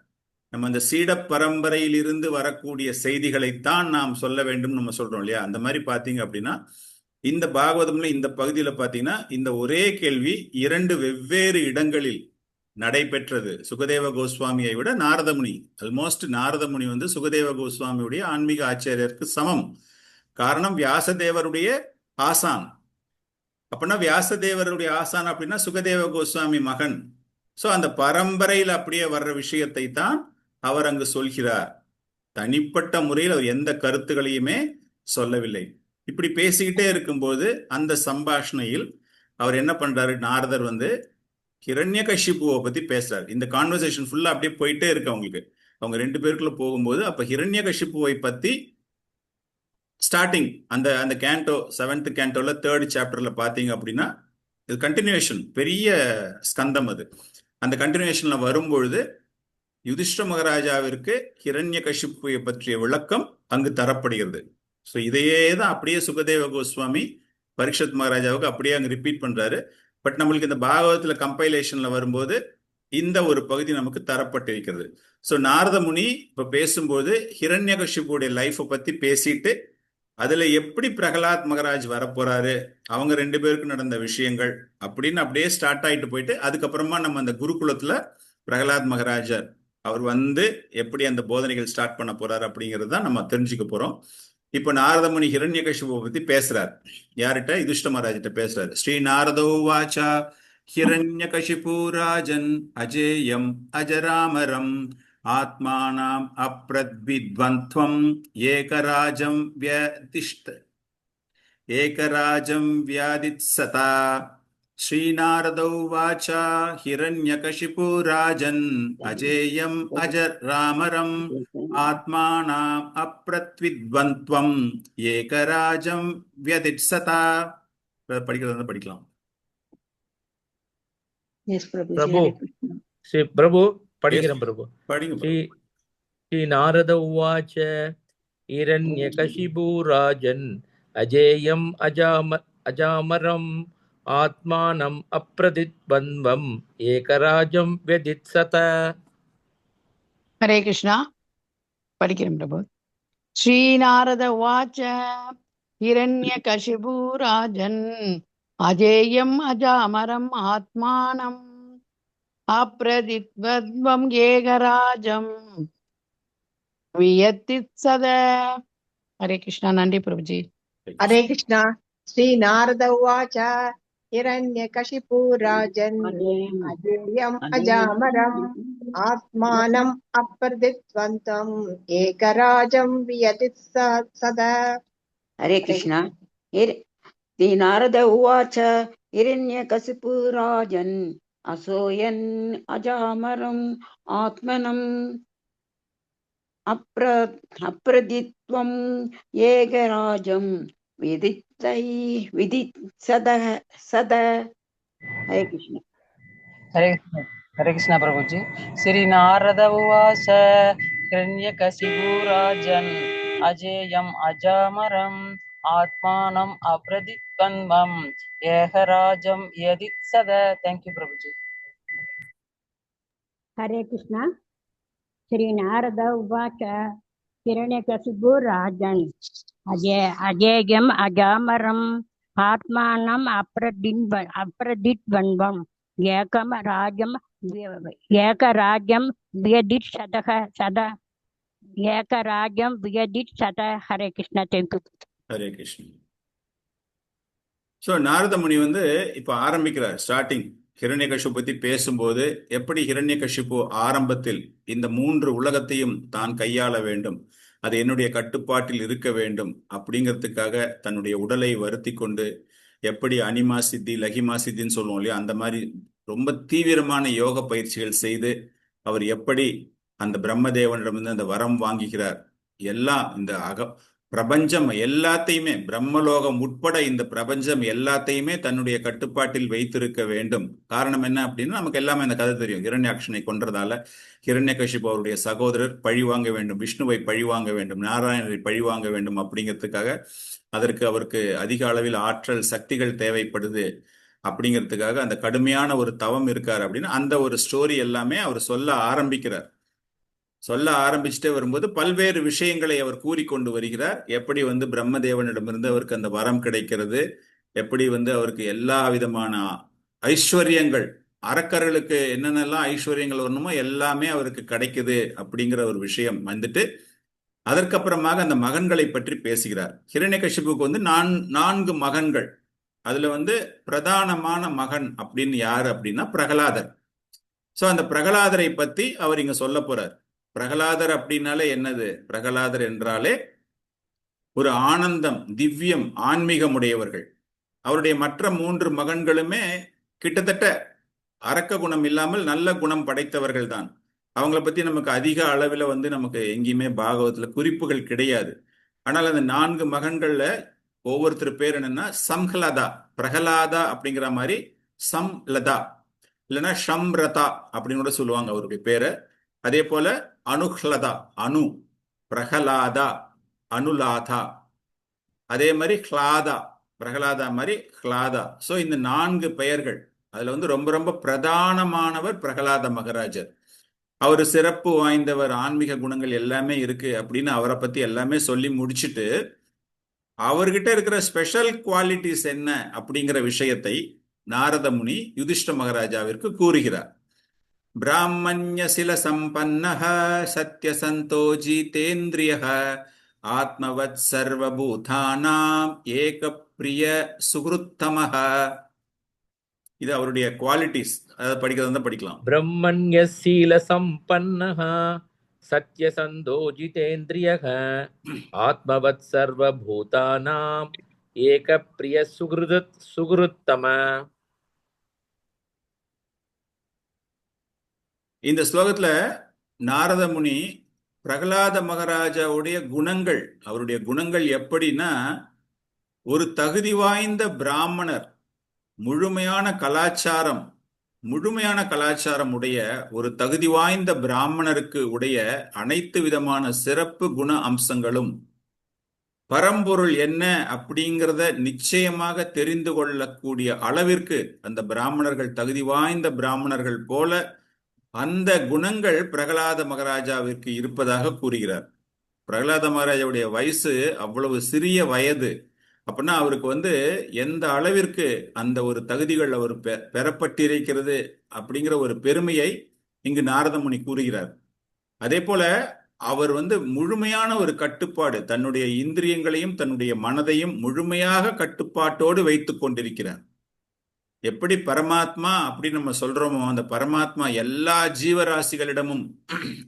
நம்ம அந்த சீட பரம்பரையிலிருந்து வரக்கூடிய செய்திகளைத்தான் நாம் சொல்ல வேண்டும் நம்ம சொல்றோம் இல்லையா? அந்த மாதிரி பாத்தீங்க அப்படின்னா இந்த பாகவதம்ல இந்த பகுதியில பாத்தீங்கன்னா இந்த ஒரே கேள்வி இரண்டு வெவ்வேறு இடங்களில் நடைபெற்றது. சுகதேவ கோஸ்வாமியை விட நாரதமுனி, ஆல்மோஸ்ட் நாரதமுனி வந்து சுகதேவ கோஸ்வாமியுடைய ஆன்மீக ஆச்சாரியருக்கு சமம். காரணம் வியாசதேவருடைய ஆசான். அப்படின்னா வியாசதேவருடைய ஆசான் அப்படின்னா சுகதேவ கோஸ்வாமி மகன். சோ அந்த பரம்பரையில் அப்படியே வர்ற விஷயத்தை தான் அவர் அங்கு சொல்கிறார். தனிப்பட்ட முறையில் அவர் எந்த கருத்துகளையுமே சொல்லவில்லை. இப்படி பேசிக்கிட்டே இருக்கும்போது அந்த சம்பாஷணையில் அவர் என்ன பண்றாரு, நாரதர் வந்து ஹிரண்யகசிபுவை பத்தி பேசுறாரு. இந்த கான்வர்சேஷன் ஃபுல்லா அப்படியே போயிட்டே இருக்கு அவங்களுக்கு, அவங்க ரெண்டு பேருக்குள்ள போகும்போது. அப்ப ஹிரண்யகசிபுவை பத்தி ஸ்டார்டிங் அந்த கேண்டோ 7th கேண்டோல 3rd சாப்டர்ல பாத்தீங்க அப்படின்னா இது கண்டினியூஷன், பெரிய ஸ்கந்தம் அது. அந்த கண்டினியூஷன்ல வரும்பொழுது யுதிஷ்ட மகாராஜாவிற்கு ஹிரண்யகசிபுவை பற்றிய விளக்கம் அங்கு தரப்படுகிறது. ஸோ இதையே தான் அப்படியே சுகதேவ கோஸ்வாமி பரீட்சித் மகாராஜாவுக்கு அப்படியே அங்கே ரிப்பீட் பண்றாரு. பட் நம்மளுக்கு இந்த பாகவதத்துல கம்பைலேஷன்ல வரும்போது இந்த ஒரு பகுதி நமக்கு தரப்பட்டிருக்கிறது. ஸோ நாரத முனி இப்ப பேசும்போது ஹிரண்யகசிபுடைய லைஃப்பை பத்தி பேசிட்டு அதுல எப்படி பிரகலாத் மகாராஜ் வரப்போறாரு, அவங்க ரெண்டு பேருக்கு நடந்த விஷயங்கள் அப்படின்னு அப்படியே ஸ்டார்ட் ஆயிட்டு போயிட்டு அதுக்கப்புறமா நம்ம அந்த குருகுலத்துல பிரகலாத் மகாராஜர் அவர் வந்து எப்படி அந்த போதனைகள் ஸ்டார்ட் பண்ண போறாரு அப்படிங்கிறது தான் நம்ம தெரிஞ்சுக்க போறோம். இப்ப நாரதமுனி ஹிரண்யகசிபுவை பத்தி பேசுறார். யார்கிட்ட? யுதிஷ்ட மகாராஜிட்ட பேசுறாரு. ஸ்ரீ நாரதோ வாச்சா ஹிரண்யகசிபு ராஜன் அஜேயம் அஜராமரம் ஆத்மானாம் அப்ரத்வித்வந்த்வம் ஏகராஜம் வியாதித்சதா. ஸ்ரீநாரதோ வாச்சா ஹிரண்யகசிபு ராஜன் அஜேயம் அஜராமரம் ஆத்மானாம் அப்ரத்வித்வந்த்வம் ஏகராஜம் வியதித்சதா. படிக்கிறதா படிக்கலாம்.
Yes, Prabhuji.
பிரபு
Hare Krishna.
ஸ்ரீ பிரபு படிக்கிறேன் பிரபு.
படிங்க
ஸ்ரீ ஸ்ரீ நாரத உவாச்ச ஹிரண்யகசிபு ராஜன் அஜேயம் அஜாமரம் ஆத்மானம் அப்ரதித்வந்த்வம் ஏகராஜம் வியதித்சத.
ஹரே கிருஷ்ணா. படிக்கிறேன் பிரபு. ஸ்ரீநாரத உவாச்ச ஹிரண்யகசிபு ராஜன் அஜேயம் அஜாமரம் ஆத்மானம் அப்ரதித்வந்த்வம் ஏகராஜம் வியதித்சத. ஹரே கிருஷ்ணா. நன்றி பிரபுஜி.
हरे कृष्णा. श्री नारद उवाच हिरण्यकशिपु राजन् अजेयम् अजामरम् आत्मानम् अप्रदित्वन्तम् एकराजं वियतित्सद.
हरे कृष्णा. श्री नारद उवाच हिरण्यकशिपु राजन् असोयन् अजामरम् आत्मनम् अप्रदित्वम् ஏகராஜம் விதித்சத. ஹரே கிருஷ்ணா.
हरे कृष्णा प्रभुजी. श्री नारद उवाच हिरण्यकशिपु राजन् अजेयम् अजामरम् आत्मानम् अप्रदित्वन्वम् ஏகராஜம் வியதித்சத. Thank you प्रभुजी.
हरे कृष्णा. श्री नारद उवाच हिरण्यकशिपु राजन् अजेयम् अजामरम् आत्मानम् अप्रदित्वन्वम् ஏகராஜம் வியதித்சத. ஏகராஜம் வியதித் சத. ஹரே கிருஷ்ணா. தேங்க்யூ.
ஹரே கிருஷ்ணா. ஸோ நாரத முனி வந்து இப்போ ஆரம்பிக்கிறார். ஸ்டார்டிங் ஹிரண்யகசிபு பத்தி பேசும்போது எப்படி ஹிரண்யகசிபு ஆரம்பத்தில் இந்த 3 உலகத்தையும் தான் கையாள வேண்டும், அது என்னுடைய கட்டுப்பாட்டில் இருக்க வேண்டும் அப்படிங்கிறதுக்காக தன்னுடைய உடலை வருத்தி கொண்டு எப்படி அனிமா சித்தி லகிமா சித்தின்னு சொல்லுவோம் இல்லையா, அந்த மாதிரி ரொம்ப தீவிரமான யோக பயிற்சிகள் செய்து அவர் எப்படி அந்த பிரம்மதேவனிடமிருந்து அந்த வரம் வாங்குகிறார். எல்லாம் இந்த பிரபஞ்சம் எல்லாத்தையுமே, பிரம்மலோகம் உட்பட இந்த பிரபஞ்சம் எல்லாத்தையுமே தன்னுடைய கட்டுப்பாட்டில் வைத்திருக்க வேண்டும். காரணம் என்ன அப்படின்னா, நமக்கு எல்லாமே அந்த கதை தெரியும். ஹிரண்யாக்ஷனை கொன்றதால ஹிரண்யகசிபு அவருடைய சகோதரர் பழி வாங்க வேண்டும், விஷ்ணுவை பழி வாங்க வேண்டும், நாராயணரை பழி வாங்க வேண்டும் அப்படிங்கிறதுக்காக, அதற்கு அவருக்கு அதிக அளவில் ஆற்றல் சக்திகள் தேவைப்படுது அப்படிங்கிறதுக்காக அந்த கடுமையான ஒரு தவம் இருக்கார் அப்படின்னு அந்த ஒரு ஸ்டோரி எல்லாமே அவர் சொல்ல ஆரம்பிக்கிறார். சொல்ல ஆரம்பிச்சுட்டே வரும்போது பல்வேறு விஷயங்களை அவர் கூறிக்கொண்டு வருகிறார். எப்படி வந்து பிரம்மதேவனிடமிருந்து அவருக்கு அந்த வரம் கிடைக்கிறது, எப்படி வந்து அவருக்கு எல்லா விதமான ஐஸ்வர்யங்கள், அரக்கர்களுக்கு என்னென்னலாம் ஐஸ்வர்யங்கள் வரணுமோ எல்லாமே அவருக்கு கிடைக்குது அப்படிங்கிற ஒரு விஷயம் வந்துட்டு, அதற்கப்புறமாக அந்த மகன்களை பற்றி பேசுகிறார். ஹிரண்யகசிபுக்கு வந்து 4 மகன்கள். அதுல வந்து பிரதானமான மகன் அப்படின்னு யாரு அப்படின்னா பிரகலாதர். சோ அந்த பிரகலாதரை பத்தி அவர் இங்க சொல்ல போறார். பிரகலாதர் அப்படின்னாலே என்னது? பிரகலாதர் என்றாலே ஒரு ஆனந்தம், திவ்யம், ஆன்மீகம் உடையவர்கள். அவருடைய மற்ற 3 மகன்களுமே கிட்டத்தட்ட அரக்க குணம் இல்லாமல் நல்ல குணம் படைத்தவர்கள் தான். அவங்கள பத்தி நமக்கு அதிக அளவில் வந்து நமக்கு எங்கேயுமே பாகவத்துல குறிப்புகள் கிடையாது. ஆனால் அந்த 4 மகன்கள்ல ஒவ்வொருத்தர் பேர் என்னன்னா சம்ஹலதா, பிரகலாதா அப்படிங்கிற மாதிரி சம்லதா, இல்லைன்னா ஷம்ரதா அப்படின்னு கூட சொல்லுவாங்க அவருடைய பேரை. அதே போல அனுஹ்லதா, அனு, பிரகலாதா, அனுலாதா, அதே மாதிரி ஹ்லாதா, பிரகலாதா மாதிரி ஹ்லாதா. ஸோ இந்த 4 பெயர்கள், அதுல வந்து ரொம்ப ரொம்ப பிரதானமானவர் பிரகலாத மகாராஜர். அவர் சிறப்பு வாய்ந்தவர், ஆன்மீக குணங்கள் எல்லாமே இருக்கு அப்படின்னு அவரை பத்தி எல்லாமே சொல்லி முடிச்சுட்டு, அவர்கிட்ட இருக்கிற ஸ்பெஷல் குவாலிட்டிஸ் என்ன அப்படிங்கிற விஷயத்தை நாரத முனி யுதிஷ்ட மகாராஜாவிற்கு கூறுகிறார். பிராமண்ய சில சம்பன்னஹ சத்யசந்தோ ஜிதேந்திரியஹ ஆத்மவத் சர்வபூதானாம் ஏக பிரிய சுகிருத்தமஹ. இது அவருடைய குவாலிட்டிஸ். அதை படிக்கிறதா படிக்கலாம்.
பிரம்மண்ய சீல சம்பன்னஹ சத்யசந்தோ ஜிதேந்திரியஹ ஆத்மவத் சர்வபூதானாம் ஏக பிரிய சுகிருத்தம.
இந்த ஸ்லோகத்துல நாரத முனி பிரகலாத மகாராஜாவுடைய குணங்கள், அவருடைய குணங்கள் எப்படின்னா, ஒரு தகுதி வாய்ந்த பிராமணர், முழுமையான கலாச்சாரம் உடைய ஒரு தகுதி வாய்ந்த பிராமணருக்கு உடைய அனைத்து விதமான சிறப்பு குண அம்சங்களும், பரம்பொருள் என்ன அப்படிங்கிறத நிச்சயமாக தெரிந்து கொள்ளக்கூடிய அளவிற்கு அந்த பிராமணர்கள் தகுதி வாய்ந்த பிராமணர்கள் போல அந்த குணங்கள் பிரகலாத மகாராஜாவிற்கு இருப்பதாக கூறுகிறார். பிரகலாத மகாராஜாவுடைய வயசு அவ்வளவு சிறிய வயது. அப்படின்னா அவருக்கு வந்து எந்த அளவிற்கு அந்த ஒரு தகுதிகள் அவர் பெறப்பட்டிருக்கிறது அப்படிங்கிற ஒரு பெருமையை இங்கு நாரத முனி கூறுகிறார். அதே போல அவர் வந்து முழுமையான ஒரு கட்டுப்பாடு, தன்னுடைய இந்திரியங்களையும் தன்னுடைய மனதையும் முழுமையாக கட்டுப்பாட்டோடு வைத்துக் கொண்டிருக்கிறார். எப்படி பரமாத்மா அப்படி நம்ம சொல்றோமோ, அந்த பரமாத்மா எல்லா ஜீவராசிகளிடமும்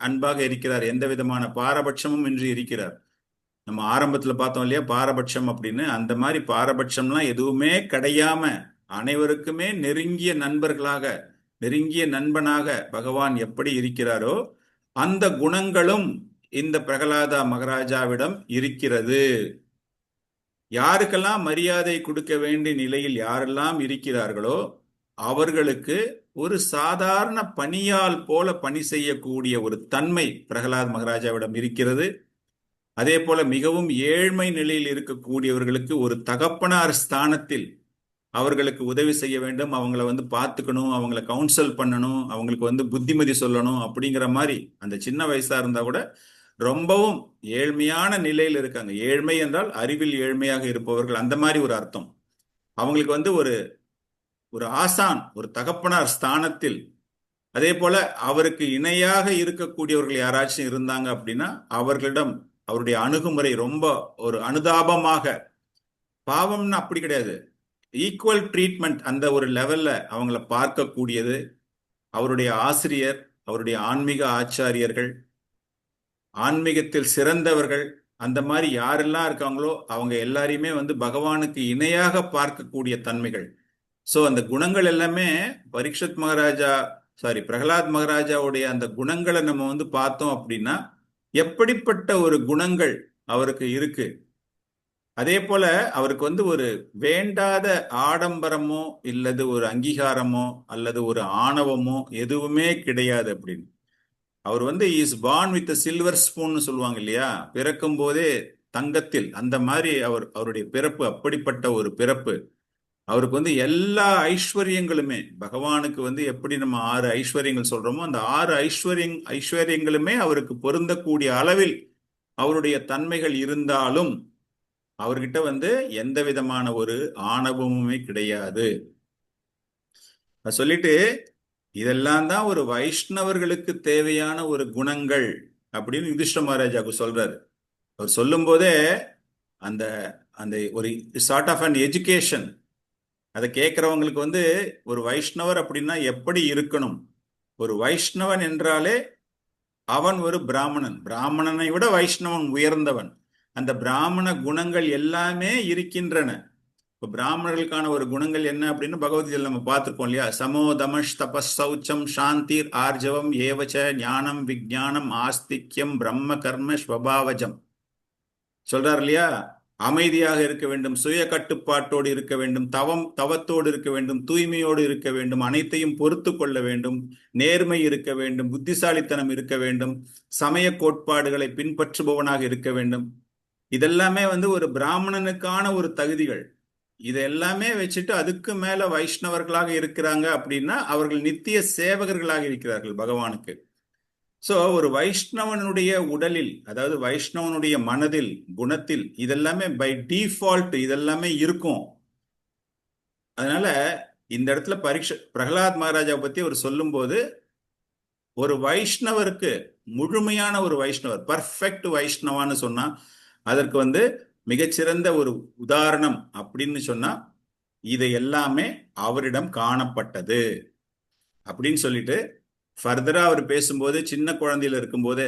அன்பாக இருக்கிறார், எந்த விதமான பாரபட்சமும் இன்றி இருக்கிறார். நம்ம ஆரம்பத்துல பார்த்தோம் இல்லையா பாரபட்சம் அப்படின்னு, அந்த மாதிரி பாரபட்சம்லாம் எதுவுமே கிடையாம அனைவருக்குமே நெருங்கிய நண்பர்களாக, நெருங்கிய நண்பனாக பகவான் எப்படி இருக்கிறாரோ அந்த குணங்களும் இந்த பிரகலாத மகாராஜாவிடம் இருக்கிறது. யாருக்கெல்லாம் மரியாதை கொடுக்க வேண்டிய நிலையில் யாரெல்லாம் இருக்கிறார்களோ அவர்களுக்கு ஒரு சாதாரண பணியால் போல பணி செய்யக்கூடிய ஒரு தன்மை பிரகலாத் மகாராஜாவிடம் இருக்கிறது. அதே போல மிகவும் ஏழ்மை நிலையில் இருக்கக்கூடியவர்களுக்கு ஒரு தகப்பனார் ஸ்தானத்தில் அவர்களுக்கு உதவி செய்ய வேண்டும், அவங்கள வந்து பார்த்துக்கணும், அவங்கள கவுன்சில் பண்ணணும், அவங்களுக்கு வந்து புத்திமதி சொல்லணும் அப்படிங்கிற மாதிரி அந்த சின்ன வயசா இருந்தா கூட ரொம்பவும் ஏழ்மையான நிலையில் இருக்காங்க. ஏழ்மை என்றால் அறிவில் ஏழ்மையாக இருப்பவர்கள், அந்த மாதிரி ஒரு அர்த்தம். அவங்களுக்கு வந்து ஒரு ஆசான், ஒரு தகப்பனார் ஸ்தானத்தில் அதே போல அவருக்கு இணையாக இருக்கக்கூடியவர்கள் யாராச்சும் இருந்தாங்க அப்படின்னா அவர்களிடம் அவருடைய அணுகுமுறை ரொம்ப ஒரு அனுதாபமாக, பாவம்னு அப்படி கிடையாது, ஈக்குவல் ட்ரீட்மெண்ட், அந்த ஒரு லெவல்ல அவங்கள பார்க்கக்கூடியது. அவருடைய ஆசிரியர், அவருடைய ஆன்மீக ஆச்சாரியர்கள், ஆன்மீகத்தில் சிறந்தவர்கள், அந்த மாதிரி யாரெல்லாம் இருக்காங்களோ அவங்க எல்லாரையுமே வந்து பகவானுக்கு இணையாக பார்க்கக்கூடிய தன்மைகள். ஸோ அந்த குணங்கள் எல்லாமே பரீட்சத் மகாராஜா, பிரகலாத் மகாராஜாவுடைய அந்த குணங்களை நம்ம வந்து பார்த்தோம் அப்படின்னா எப்படிப்பட்ட ஒரு குணங்கள் அவருக்கு இருக்கு. அதே போல அவருக்கு வந்து ஒரு வேண்டாத ஆடம்பரமோ இல்லது ஒரு அங்கீகாரமோ அல்லது ஒரு ஆணவமோ எதுவுமே கிடையாது அப்படின்னு. அவர் வந்து is born with silver spoon சொல்லுவாங்க இல்லையா, பிறக்கும் போதே தங்கத்தில், அந்த மாதிரி அவருடைய பிறப்பு அப்படிப்பட்ட ஒரு பிறப்பு. அவருக்கு வந்து எல்லா ஐஸ்வர்யங்களுமே, பகவானுக்கு வந்து எப்படி நம்ம 6 ஐஸ்வர்யங்கள் சொல்றோமோ அந்த 6 ஐஸ்வர்யங்களுமே அவருக்கு பொருந்தக்கூடிய அளவில் அவருடைய தன்மைகள் இருந்தாலும் அவர்கிட்ட வந்து எந்த விதமான ஒரு ஆணவமுமே கிடையாது. சொல்லிட்டு இதெல்லாம் தான் ஒரு வைஷ்ணவர்களுக்கு தேவையான ஒரு குணங்கள் அப்படின்னு யுதிஷ்ட மகாராஜாவுக்கு சொல்றாரு. அவர் சொல்லும் போதே அந்த அந்த ஒரு சார்ட் ஆஃப் அன் எஜுகேஷன், அதை கேட்கிறவங்களுக்கு வந்து ஒரு வைஷ்ணவர் அப்படின்னா எப்படி இருக்கணும், ஒரு வைஷ்ணவன் என்றாலே அவன் ஒரு பிராமணன், பிராமணனை விட வைஷ்ணவன் உயர்ந்தவன், அந்த பிராமண குணங்கள் எல்லாமே இருக்கின்றன. இப்போ பிராமணர்களுக்கான ஒரு குணங்கள் என்ன அப்படின்னு பகவத்கீதையில் நம்ம பார்த்துருக்கோம் இல்லையா, சமோ தமஷ் தபஸ் சௌச்சம் சாந்திர் ஆர்ஜவம் ஏவச்ச ஞானம் விஜானம் ஆஸ்திக்யம் பிரம்ம கர்ம ஸ்வபாவஜம் சொல்றார் இல்லையா. அமைதியாக இருக்க வேண்டும், சுய கட்டுப்பாட்டோடு இருக்க வேண்டும், தவத்தோடு இருக்க வேண்டும், தூய்மையோடு இருக்க வேண்டும், அனைத்தையும் பொறுத்து கொள்ள வேண்டும், நேர்மை இருக்க வேண்டும், புத்திசாலித்தனம் இருக்க வேண்டும், சமய கோட்பாடுகளை பின்பற்றுபவனாக இருக்க வேண்டும். இதெல்லாமே வந்து ஒரு பிராமணனுக்கான ஒரு தகுதிகள். இதெல்லாமே வச்சுட்டு அதுக்கு மேல வைஷ்ணவர்களாக இருக்கிறாங்க அப்படின்னா அவர்கள் நித்திய சேவகர்களாக இருக்கிறார்கள் பகவானுக்கு. சோ ஒரு வைஷ்ணவனுடைய உடலில், அதாவது வைஷ்ணவனுடைய மனதில், குணத்தில் இதெல்லாமே பை டிஃபால்ட் இதெல்லாமே இருக்கும். அதனால இந்த இடத்துல பிரகலாத் மகாராஜா பத்தி அவர் சொல்லும் போது ஒரு வைஷ்ணவருக்கு, முழுமையான ஒரு வைஷ்ணவர், பர்ஃபெக்ட் வைஷ்ணவான்னு சொன்னா அதற்கு வந்து மிகச்சிறந்த ஒரு உதாரணம் அப்படின்னு சொன்னா இது எல்லாமே அவரிடம் காணப்பட்டது அப்படின்னு சொல்லிட்டு ஃபர்தரா அவர் பேசும்போது சின்ன குழந்தையில இருக்கும்போது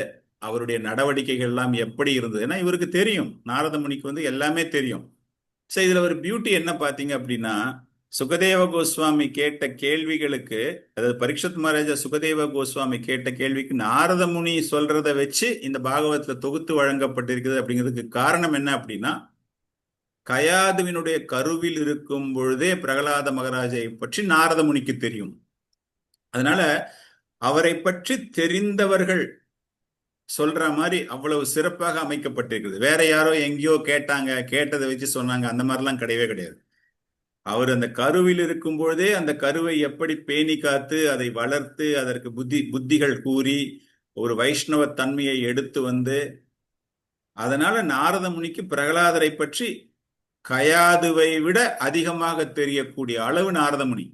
அவருடைய நடவடிக்கைகள் எல்லாம் எப்படி இருந்தது, ஏன்னா இவருக்கு தெரியும், நாரத முனிக்கு வந்து எல்லாமே தெரியும். ஸோ இதுல ஒரு பியூட்டி என்ன பார்த்தீங்க அப்படின்னா, சுகதேவ கோஸ்வாமி கேட்ட கேள்விகளுக்கு, அதாவது பரீட்சத் மகாராஜா சுகதேவ கோஸ்வாமி கேட்ட கேள்விக்கு நாரத முனி சொல்றதை வச்சு இந்த பாகவத்துல தொகுத்து வழங்கப்பட்டிருக்குது. அப்படிங்கிறதுக்கு காரணம் என்ன அப்படின்னா, கயாதுவினுடைய கருவில் இருக்கும் பொழுதே பிரகலாத மகாராஜை பற்றி நாரத முனிக்கு தெரியும். அதனால அவரை பற்றி தெரிந்தவர்கள் சொல்ற மாதிரி அவ்வளவு சிறப்பாக அமைக்கப்பட்டிருக்கிறது. வேற யாரோ எங்கேயோ கேட்டாங்க, கேட்டதை வச்சு சொன்னாங்க, அந்த மாதிரிலாம் கிடையவே கிடையாது. அவர் அந்த கருவில் இருக்கும் பொழுதே அந்த கருவை எப்படி பேணி காத்து அதை வளர்த்து அதற்கு புத்திகள் கூறி ஒரு வைஷ்ணவ தன்மையை எடுத்து வந்து, அதனால நாரத முனிக்கு பிரகலாதரை பற்றி கயாதுவை விட அதிகமாக தெரியக்கூடிய அளவு நாரத முனி.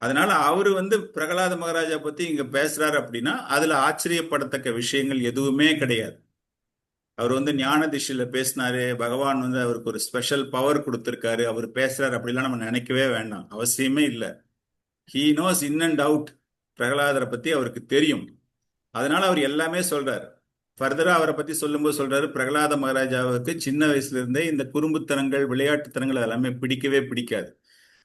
அதனால அவரு வந்து பிரகலாத மகாராஜா பத்தி இங்க பேசுறாரு அப்படின்னா அதுல ஆச்சரியப்படத்தக்க விஷயங்கள் எதுவுமே கிடையாது. அவர் வந்து ஞான திசையில பேசினாரு, பகவான் வந்து அவருக்கு ஒரு ஸ்பெஷல் பவர் கொடுத்திருக்காரு, அவர் பேசுறாரு அப்படிலாம் நம்ம நினைக்கவே வேண்டாம், அவசியமே இல்லை. He knows in and out, பிரகலாதரை பத்தி அவருக்கு தெரியும். அதனால அவர் எல்லாமே சொல்றாரு. ஃபர்தரா அவரை பத்தி சொல்லும்போது சொல்றாரு, பிரகலாத மகாராஜாவுக்கு சின்ன வயசுல இருந்தே இந்த குறும்புத்தனங்கள், விளையாட்டுத்தனங்கள் எல்லாமே பிடிக்கவே பிடிக்காது.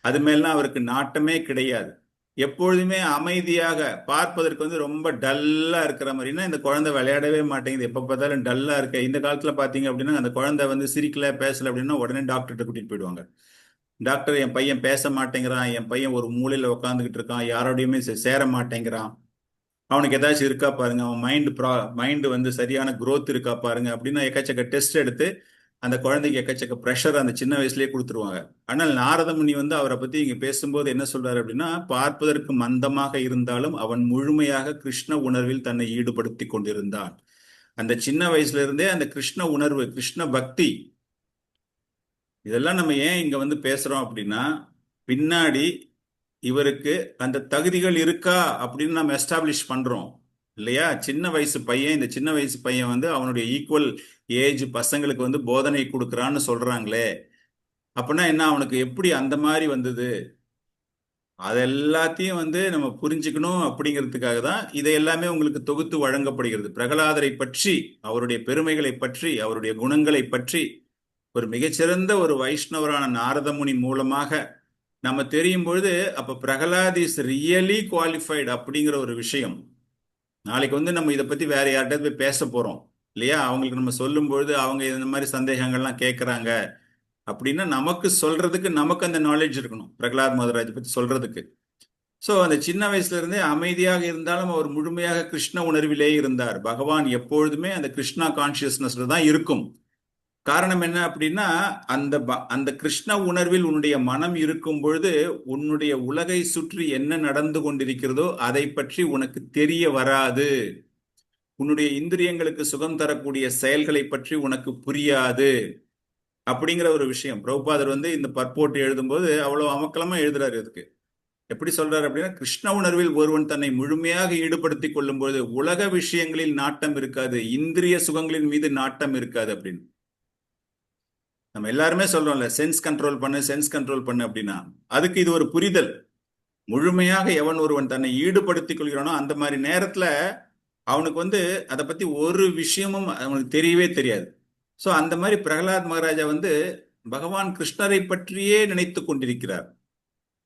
அது மேலாம் அவருக்கு நாட்டமே கிடையாது. எப்பொழுதுமே அமைதியாக, பார்ப்பதற்கு வந்து ரொம்ப டல்லா இருக்கிற மாதிரினா, இந்த குழந்தை விளையாடவே மாட்டேங்குது, எப்ப பார்த்தாலும் டல்லா இருக்க. இந்த காலத்துல பாத்தீங்க அப்படின்னா அந்த குழந்தை வந்து சிரிக்கல, பேசல அப்படின்னா உடனே டாக்டர்கிட்ட கூட்டிட்டு போயிடுவாங்க. டாக்டர், என் பையன் பேச மாட்டேங்கிறான், என் பையன் ஒரு மூலையில உட்காந்துக்கிட்டு இருக்கான், யாரோடையுமே சேர மாட்டேங்கிறான், அவனுக்கு ஏதாச்சும் இருக்கா பாருங்க, அவன் மைண்டு வந்து சரியான growth இருக்கா பாருங்க அப்படின்னு எக்கச்சக்க டெஸ்ட் எடுத்து அந்த குழந்தைக்கு எக்கச்சக்க ப்ரெஷர் அந்த சின்ன வயசுலயே கொடுத்துருவாங்க. ஆனால் நாரத முனி வந்து அவரை பத்தி இங்க பேசும்போது என்ன சொல்றாரு அப்படின்னா, பார்ப்பதற்கு மந்தமாக இருந்தாலும் அவன் முழுமையாக கிருஷ்ண உணர்வில் தன்னை ஈடுபடுத்தி கொண்டிருந்தான். அந்த சின்ன வயசுல இருந்தே அந்த கிருஷ்ண உணர்வு, கிருஷ்ண பக்தி, இதெல்லாம் நம்ம ஏன் இங்க வந்து பேசுறோம் அப்படின்னா, பின்னாடி இவருக்கு அந்த தகுதிகள் இருக்கா அப்படின்னு நம்ம எஸ்டாப்ளிஷ் பண்றோம் இல்லையா? சின்ன வயசு பையன், இந்த சின்ன வயசு பையன் வந்து அவனுடைய ஈக்குவல் ஏஜ் பசங்களுக்கு வந்து போதனை கொடுக்குறான்னு சொல்றாங்களே, அப்படின்னா என்ன, அவனுக்கு எப்படி அந்த மாதிரி வந்தது? அது எல்லாத்தையும் வந்து நம்ம புரிஞ்சுக்கணும். அப்படிங்கிறதுக்காக தான் இதை எல்லாமே உங்களுக்கு தொகுத்து வழங்கப்படுகிறது. பிரகலாதரை பற்றி, அவருடைய பெருமைகளை பற்றி, அவருடைய குணங்களை பற்றி ஒரு மிகச்சிறந்த ஒரு வைஷ்ணவரான நாரத முனி மூலமாக நம்ம தெரியும் பொழுது, அப்ப பிரகலாத் இஸ் ரியலி குவாலிஃபைடு அப்படிங்கிற ஒரு விஷயம். நாளைக்கு வந்து நம்ம இதை பத்தி வேற யார்கிட்ட போய் பேச போறோம் இல்லையா? அவங்களுக்கு நம்ம சொல்லும் பொழுது அவங்க இந்த மாதிரி சந்தேகங்கள்லாம் கேட்கறாங்க அப்படின்னா நமக்கு சொல்றதுக்கு நமக்கு அந்த நாலேஜ் இருக்கணும், பிரகலாத் மகாராஜ் பத்தி சொல்றதுக்கு. ஸோ அந்த சின்ன வயசுல இருந்தே அமைதியாக இருந்தாலும் அவர் முழுமையாக கிருஷ்ண உணர்விலே இருந்தார். பகவான் எப்பொழுதுமே அந்த கிருஷ்ணா கான்சியஸ்னஸ்ல தான் இருக்கும். காரணம் என்ன அப்படின்னா, அந்த கிருஷ்ண உணர்வில் உன்னுடைய மனம் இருக்கும் பொழுது உன்னுடைய உலகை சுற்றி என்ன நடந்து கொண்டிருக்கிறதோ அதை பற்றி உனக்கு தெரிய வராது. உன்னுடைய இந்திரியங்களுக்கு சுகம் தரக்கூடிய செயல்களை பற்றி உனக்கு புரியாது அப்படிங்கிற ஒரு விஷயம். பிரபுபாதர் வந்து இந்த பற்போட்டு எழுதும்போது அவ்வளவு அமக்கலமா எழுதுறாரு. இதுக்கு எப்படி சொல்றாரு அப்படின்னா, கிருஷ்ண உணர்வில் ஒருவன் தன்னை முழுமையாக ஈடுபடுத்திக் கொள்ளும் பொழுது உலக விஷயங்களில் நாட்டம் இருக்காது, இந்திரிய சுகங்களின் மீது நாட்டம் இருக்காது அப்படின்னு. நம்ம எல்லாருமே சொல்றோம்ல, சென்ஸ் கண்ட்ரோல் பண்ணு, சென்ஸ் கண்ட்ரோல் பண்ணு அப்படின்னா, அதுக்கு இது ஒரு புரிதல். முழுமையாக எவன் ஒருவன் தன்னை ஈடுபடுத்திக் கொள்கிறானோ அந்த மாதிரி நேரத்துல அவனுக்கு வந்து அதை பத்தி ஒரு விஷயமும் அவனுக்கு தெரியவே தெரியாது. ஸோ அந்த மாதிரி பிரகலாத் மகாராஜா வந்து பகவான் கிருஷ்ணரை பற்றியே நினைத்து கொண்டிருக்கிறார்.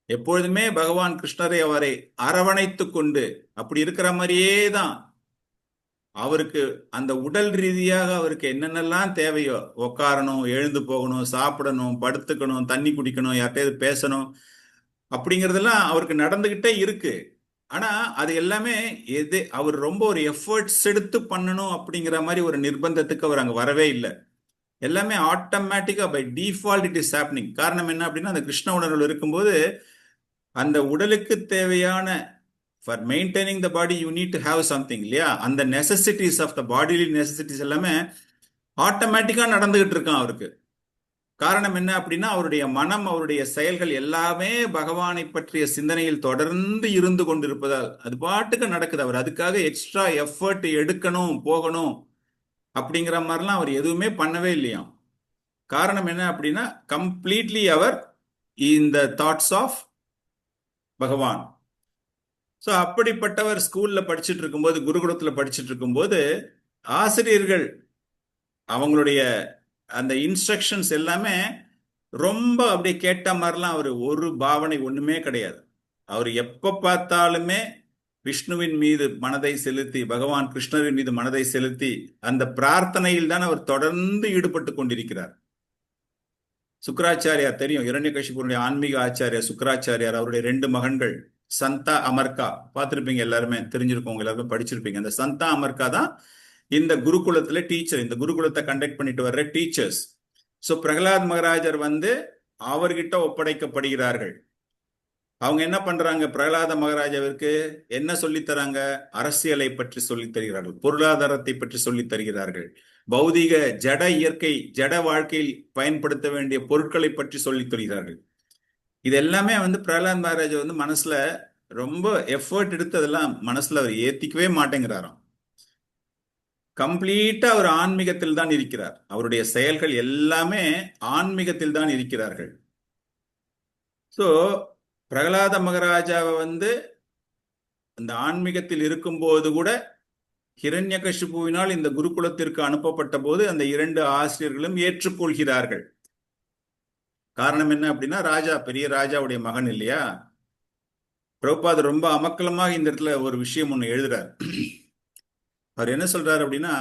எப்பொழுதுமே பகவான் கிருஷ்ணரை அவரை அரவணைத்து கொண்டு அப்படி இருக்கிற மாதிரியே தான். அவருக்கு அந்த உடல் ரீதியாக அவருக்கு என்னென்னலாம் தேவையோ, உட்காரணும், எழுந்து போகணும், சாப்பிடணும், படுத்துக்கணும், தண்ணி குடிக்கணும், யார்கிட்டயாவது பேசணும், அப்படிங்கிறதெல்லாம் அவருக்கு நடந்துகிட்டே இருக்கு. ஆனா அது எல்லாமே அவர் ரொம்ப ஒரு எஃபர்ட்ஸ் எடுத்து பண்ணணும் அப்படிங்கிற மாதிரி ஒரு நிர்பந்தத்துக்கு அவர் அங்க வரவே இல்லை. எல்லாமே ஆட்டோமேட்டிக்கா by default it is happening. காரணம் என்ன அப்படின்னா, அந்த கிருஷ்ண உணர்வில் இருக்கும்போது அந்த உடலுக்கு தேவையான for maintaining the body you need to have something இல்லையா? அந்த necessities of the bodily necessities எல்லாமே ஆட்டோமேட்டிக்கா நடந்துகிட்டு இருக்கான் அவருக்கு. காரணம் என்ன அப்படின்னா, அவருடைய மனம், அவருடைய செயல்கள் எல்லாமே பகவானை பற்றிய சிந்தனையில் தொடர்ந்து இருந்து கொண்டிருப்பதால் அது பாட்டுக்கு நடக்குது. அவர் அதுக்காக எக்ஸ்ட்ரா எஃபர்ட் எடுக்கணும், போகணும் அப்படிங்கிற மாதிரிலாம் அவர் எதுவுமே பண்ணவே இல்லையாம். காரணம் என்ன அப்படின்னா, கம்ப்ளீட்லி அவர் இந்த தாட்ஸ் ஆஃப் பகவான். ஸோ அப்படிப்பட்டவர் ஸ்கூல்ல படிச்சுட்டு இருக்கும்போது, குருகுலத்துல படிச்சுட்டு இருக்கும்போது, ஆசிரியர்கள் அவங்களுடைய அந்த இன்ஸ்ட்ரக்ஷன்ஸ் எல்லாமே ரொம்ப அப்படியே கேட்ட மாதிரிலாம் அவர் ஒரு பாவனை ஒண்ணுமே கிடையாது. அவர் எப்ப பார்த்தாலுமே விஷ்ணுவின் மீது மனதை செலுத்தி, பகவான் கிருஷ்ணரின் மீது மனதை செலுத்தி அந்த பிரார்த்தனையில் தான் அவர் தொடர்ந்து ஈடுபட்டு கொண்டிருக்கிறார். சுக்கராச்சாரியார் தெரியும், இரண்யகசிபுடைய ஆன்மீக ஆச்சாரியார் சுக்கராச்சாரியார், அவருடைய 2 மகன்கள் சந்தா அமர்கா, பார்த்திருப்பீங்க எல்லாருமே, தெரிஞ்சிருக்கோம், எல்லாருமே படிச்சிருப்பீங்க. அந்த சந்தா அமர்கா தான் இந்த குருகுலத்துல டீச்சர், இந்த குருகுலத்தை கண்டக்ட் பண்ணிட்டு வர்ற டீச்சர்ஸ். ஸோ பிரகலாத் மகாராஜர் வந்து அவர்கிட்ட ஒப்படைக்கப்படுகிறார்கள். அவங்க என்ன பண்றாங்க, பிரகலாத மகாராஜாவிற்கு என்ன சொல்லித் தராங்க? அரசியலை பற்றி சொல்லித் தருகிறார்கள், பொருளாதாரத்தை பற்றி சொல்லித் தருகிறார்கள், பௌதிக ஜட இயற்கை ஜட வாழ்க்கையில் பயன்படுத்த வேண்டிய பொருட்களை பற்றி சொல்லித் தருகிறார்கள். இது எல்லாமே வந்து பிரகலாத் மகாராஜா வந்து மனசுல ரொம்ப எஃபர்ட் எடுத்து அதெல்லாம் மனசுல அவர் ஏத்திக்கவே மாட்டேங்கிறாராம். கம்ப்ளீட்டா அவர் ஆன்மீகத்தில் தான் இருக்கிறார். அவருடைய செயல்கள் எல்லாமே ஆன்மீகத்தில் தான் இருக்கிறார்கள். ஸோ பிரகலாத மகாராஜாவை வந்து அந்த ஆன்மீகத்தில் இருக்கும்போது கூட ஹிரண்யகசிபுவினால் இந்த குருகுலத்திற்கு அனுப்பப்பட்ட போது அந்த 2 ஆசிரியர்களும் ஏற்றுக்கொள்கிறார்கள். காரணம் என்ன அப்படின்னா, ராஜா, பெரிய ராஜாவுடைய மகன் இல்லையா? பிரபுபாதர் ரொம்ப அமக்கலமாக இந்த இடத்துல ஒரு விஷயம் ஒன்று எழுதுறார். அவர் என்ன சொல்றாரு அப்படின்னா,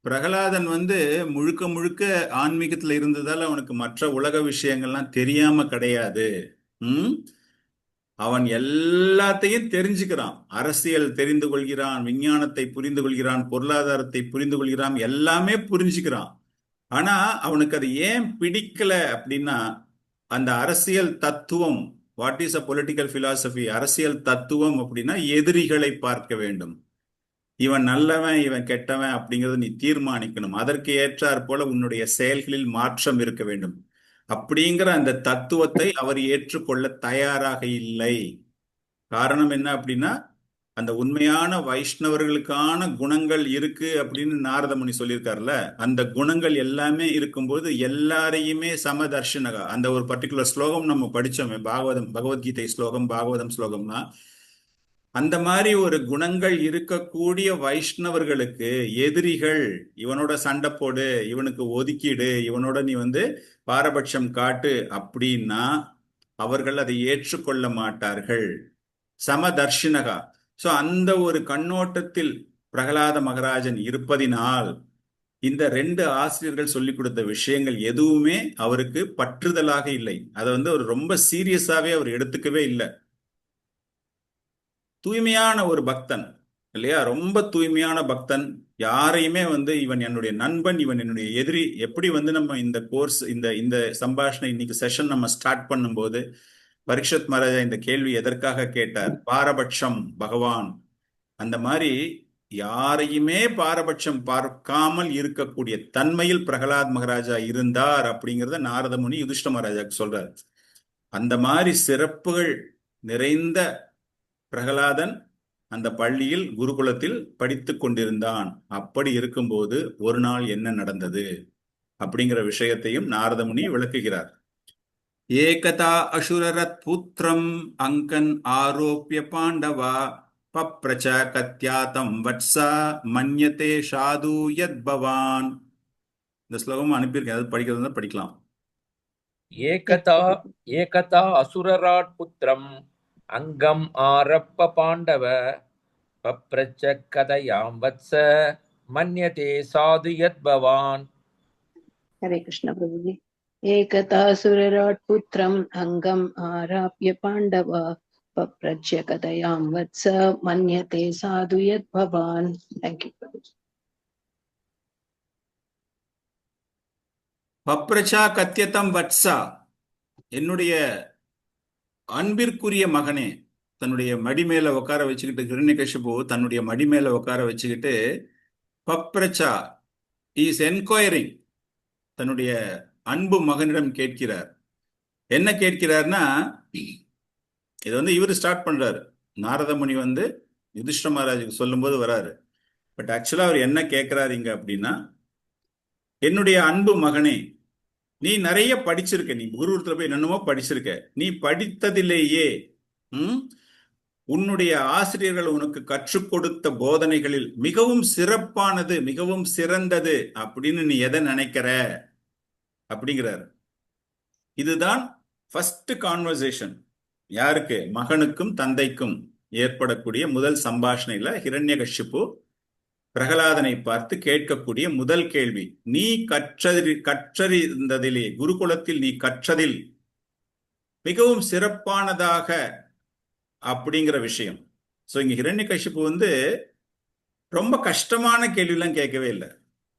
பிரகலாதன் வந்து முழுக்க முழுக்க ஆன்மீகத்துல இருந்ததால் அவனுக்கு மற்ற உலக விஷயங்கள்லாம் தெரியாம கிடையாது. அவன் எல்லாத்தையும் தெரிஞ்சுக்கிறான். அரசியல் தெரிந்து கொள்கிறான், விஞ்ஞானத்தை புரிந்து கொள்கிறான், பொருளாதாரத்தை புரிந்து கொள்கிறான், எல்லாமே புரிஞ்சுக்கிறான். ஆனா அவனுக்கு அது ஏன் பிடிக்கல அப்படின்னா, அந்த அரசியல் தத்துவம், what is a political philosophy, அரசியல் தத்துவம் அப்படின்னா எதிரிகளை பார்க்க வேண்டும், இவன் நல்லவன் இவன் கெட்டவன் அப்படிங்கறத நீ தீர்மானிக்கணும், அதற்கு ஏற்றாற் போல உன்னுடைய செயல்களில் மாற்றம் இருக்க வேண்டும் அப்படிங்கிற அந்த தத்துவத்தை அவர் ஏற்றுக்கொள்ள தயாராக இல்லை. காரணம் என்ன அப்படின்னா, அந்த உண்மையான வைஷ்ணவர்களுக்கான குணங்கள் இருக்கு அப்படின்னு நாரத முனி சொல்லியிருக்காருல்ல, அந்த குணங்கள் எல்லாமே இருக்கும்போது எல்லாரையுமே சமதர்ஷனகா, அந்த ஒரு பர்டிகுலர் ஸ்லோகம் நம்ம படிச்சோமே, பகவத்கீதை ஸ்லோகம், பாகவதம் ஸ்லோகம்னா, அந்த மாதிரி ஒரு குணங்கள் இருக்கக்கூடிய வைஷ்ணவர்களுக்கு எதிரிகள், இவனோட சண்டை போடு, இவனுக்கு ஒதுக்கீடு, இவனோட நீ பாரபட்சம் காட்டு அப்படின்னா அவர்கள் அதை ஏற்றுக்கொள்ள மாட்டார்கள். சமதர்ஷினகா. சோ அந்த ஒரு கண்ணோட்டத்தில் பிரகலாத மகராஜன் இருப்பதினால் இந்த 2 ஆசிரியர்கள் சொல்லிக் கொடுத்த விஷயங்கள் எதுவுமே அவருக்கு பற்றுதலாக இல்லை. அதை அவர் ரொம்ப சீரியஸாவே அவர் எடுத்துக்கவே இல்லை. தூய்மையான ஒரு பக்தன் இல்லையா, ரொம்ப தூய்மையான பக்தன். யாரையுமே இவன் என்னுடைய நண்பன், இவன் என்னுடைய எதிரி, எப்படி நம்ம இந்த கோர்ஸ், இந்த சம்பாஷணை, இன்னைக்கு செஷன் நம்ம ஸ்டார்ட் பண்ணும்போது பரீட்சத் மகாராஜா இந்த கேள்வி எதற்காக கேட்டார்? பாரபட்சம் பகவான், அந்த மாதிரி யாரையுமே பாரபட்சம் பார்க்காமல் இருக்கக்கூடிய தன்மையில் பிரகலாத் மகாராஜா இருந்தார் அப்படிங்கிறத நாரத முனி யுதிஷ்ட மகாராஜாக்கு சொல்றார். அந்த மாதிரி சிறப்புகள் நிறைந்த பிரகலாதன் அந்த பள்ளியில் குருகுலத்தில் படித்து கொண்டிருந்தான். அப்படி இருக்கும்போது ஒரு நாள் என்ன நடந்தது அப்படிங்கிற விஷயத்தையும் நாரத முனி விளக்குகிறார். ஏகதா அசுரரத் புத்திரம் அங்கன் ஆரோப்பிய பாண்டவா பப்ரச்ச கத்யாதம் வத்சா மன்யதே சாது யத் பவான். இந்த ஸ்லோகம் அனுப்பியிருக்கேன், அது படிக்கிறதா படிக்கலாம்.
ஏகதா அசுரராட் புத்திரம் அங்கம் ஆரப்ப பாண்டவ பப்ரச்ச கதயாம் வத்ச மன்யதே சாது யத் பவான்.
हरे कृष्ण प्रभु जी। एकता सुरराट पुत्रम अंगम आराप्य पांडव पप्रच्य कथयां वत्स मन्यते साधु यद भवान। थैंक यू प्रभु जी।
பப்ரச்சா கத்யதம் வத்சா, என்னுடைய அன்பிற்குரிய மகனே. தன்னுடைய மடி மேல உட்கார வச்சுக்கிட்டு ஹிரண்யகசிபு தன்னுடைய மடி மேல உட்கார வச்சுக்கிட்டு பப்ரச்சா இஸ் என்கொயரிங், தன்னுடைய அன்பு மகனிடம் கேட்கிறார். என்ன கேட்கிறார்னா, இது இவர் ஸ்டார்ட் பண்றாரு. நாரத முனி யுதிஷ்ட மகாராஜுக்கு சொல்லும்போது வராரு. பட் ஆக்சுவலா அவர் என்ன கேட்கிறாரு இங்க அப்படின்னா, என்னுடைய அன்பு மகனே, நீ நிறைய படிச்சிருக்க, நீ குருகுலத்துல போய் என்னென்னமோ படிச்சிருக்க, நீ படித்ததிலேயே உன்னுடைய ஆசிரியர்கள் உனக்கு கற்றுக் கொடுத்த போதனைகளில் மிகவும் சிறப்பானது, மிகவும் சிறந்தது அப்படின்னு நீ எதை நினைக்கிற அப்படிங்கிறார். இதுதான் ஃபர்ஸ்ட் கான்வர்சேஷன். யாருக்கு? மகனுக்கும் தந்தைக்கும் ஏற்படக்கூடிய முதல் சம்பாஷணையில ஹிரண்யகசிபு பிரகலாதனை பார்த்து கேட்கக்கூடிய முதல் கேள்வி, நீ கற்றறிந்ததிலே, குருகுலத்தில் நீ கற்றதில் மிகவும் சிறப்பானதாக அப்படிங்கிற விஷயம். ஸோ இங்க ஹிரண்யகசிபு ரொம்ப கஷ்டமான கேள்வியெல்லாம் கேட்கவே இல்லை.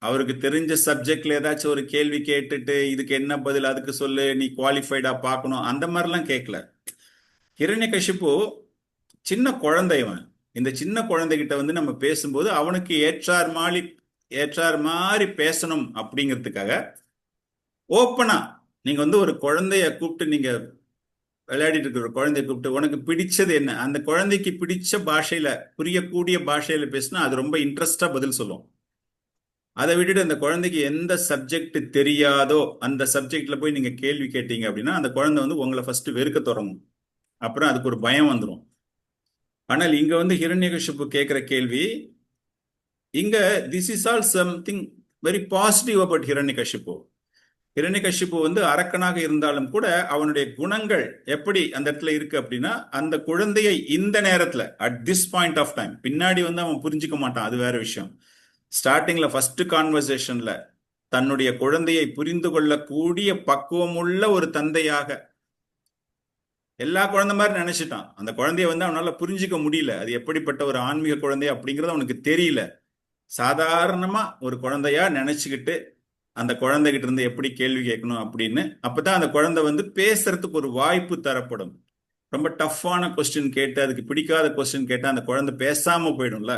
அவருக்கு தெரிஞ்ச சப்ஜெக்ட்ல ஏதாச்சும் ஒரு கேள்வி கேட்டுட்டு இதுக்கு என்ன பதில், அதுக்கு சொல்லு, நீ குவாலிஃபைடா பார்க்கணும், அந்த மாதிரிலாம் கேட்கல. ஹிரண்யகசிபு சின்ன குழந்தைவன். இந்த சின்ன குழந்தைகிட்ட நம்ம பேசும்போது அவனுக்கு ஏற்றார் மாதிரி பேசணும் அப்படிங்கிறதுக்காக ஓப்பனா நீங்க ஒரு குழந்தைய கூப்பிட்டு, நீங்க விளையாடிட்டு இருக்கிற ஒரு குழந்தைய கூப்பிட்டு உனக்கு பிடிச்சது என்ன, அந்த குழந்தைக்கு பிடிச்ச பாஷையில, புரியக்கூடிய பாஷையில பேசினா அது ரொம்ப இன்ட்ரெஸ்டா பதில் சொல்லும். அதை விட்டுட்டு அந்த குழந்தைக்கு எந்த சப்ஜெக்ட் தெரியாதோ அந்த சப்ஜெக்ட்ல போய் நீங்க கேள்வி கேட்டீங்க அப்படின்னா அந்த குழந்தை உங்களை ஃபர்ஸ்ட் வெறுக்க தொடங்கும், அப்புறம் அதுக்கு ஒரு பயம் வந்துடும். ஆனால் இங்க ஹிரண்யகசிபு கேட்கிற கேள்வி, இங்க this is all something very positive about Hiranyakashipu. Hiranyakashipu அரக்கனாக இருந்தாலும் கூட அவனுடைய குணங்கள் எப்படி அந்த இடத்துல இருக்கு அப்படின்னா, அந்த குழந்தையை இந்த நேரத்துல at this point of time, பின்னாடி அவன் புரிஞ்சுக்க மாட்டான், அது வேற விஷயம். ஸ்டார்டிங்ல ஃபர்ஸ்ட் கான்வர்சேஷன்ல தன்னுடைய குழந்தையை புரிந்து கொள்ளக்கூடிய பக்குவமுள்ள ஒரு தந்தையாக, எல்லா குழந்தை மாதிரி நினைச்சிட்டான். அந்த குழந்தைய அவனால புரிஞ்சிக்க முடியல, அது எப்படிப்பட்ட ஒரு ஆன்மீக குழந்தை அப்படிங்கிறது அவனுக்கு தெரியல. சாதாரணமா ஒரு குழந்தையா நினைச்சுக்கிட்டு அந்த குழந்தைகிட்ட இருந்து எப்படி கேள்வி கேட்கணும் அப்படின்னு, அப்பதான் அந்த குழந்தை பேசுறதுக்கு ஒரு வாய்ப்பு தரப்படும். ரொம்ப டஃப்பான கொஸ்டின் கேட்டு அதுக்கு பிடிக்காத கொஸ்டின் கேட்டா அந்த குழந்தை பேசாம போயிடும்ல,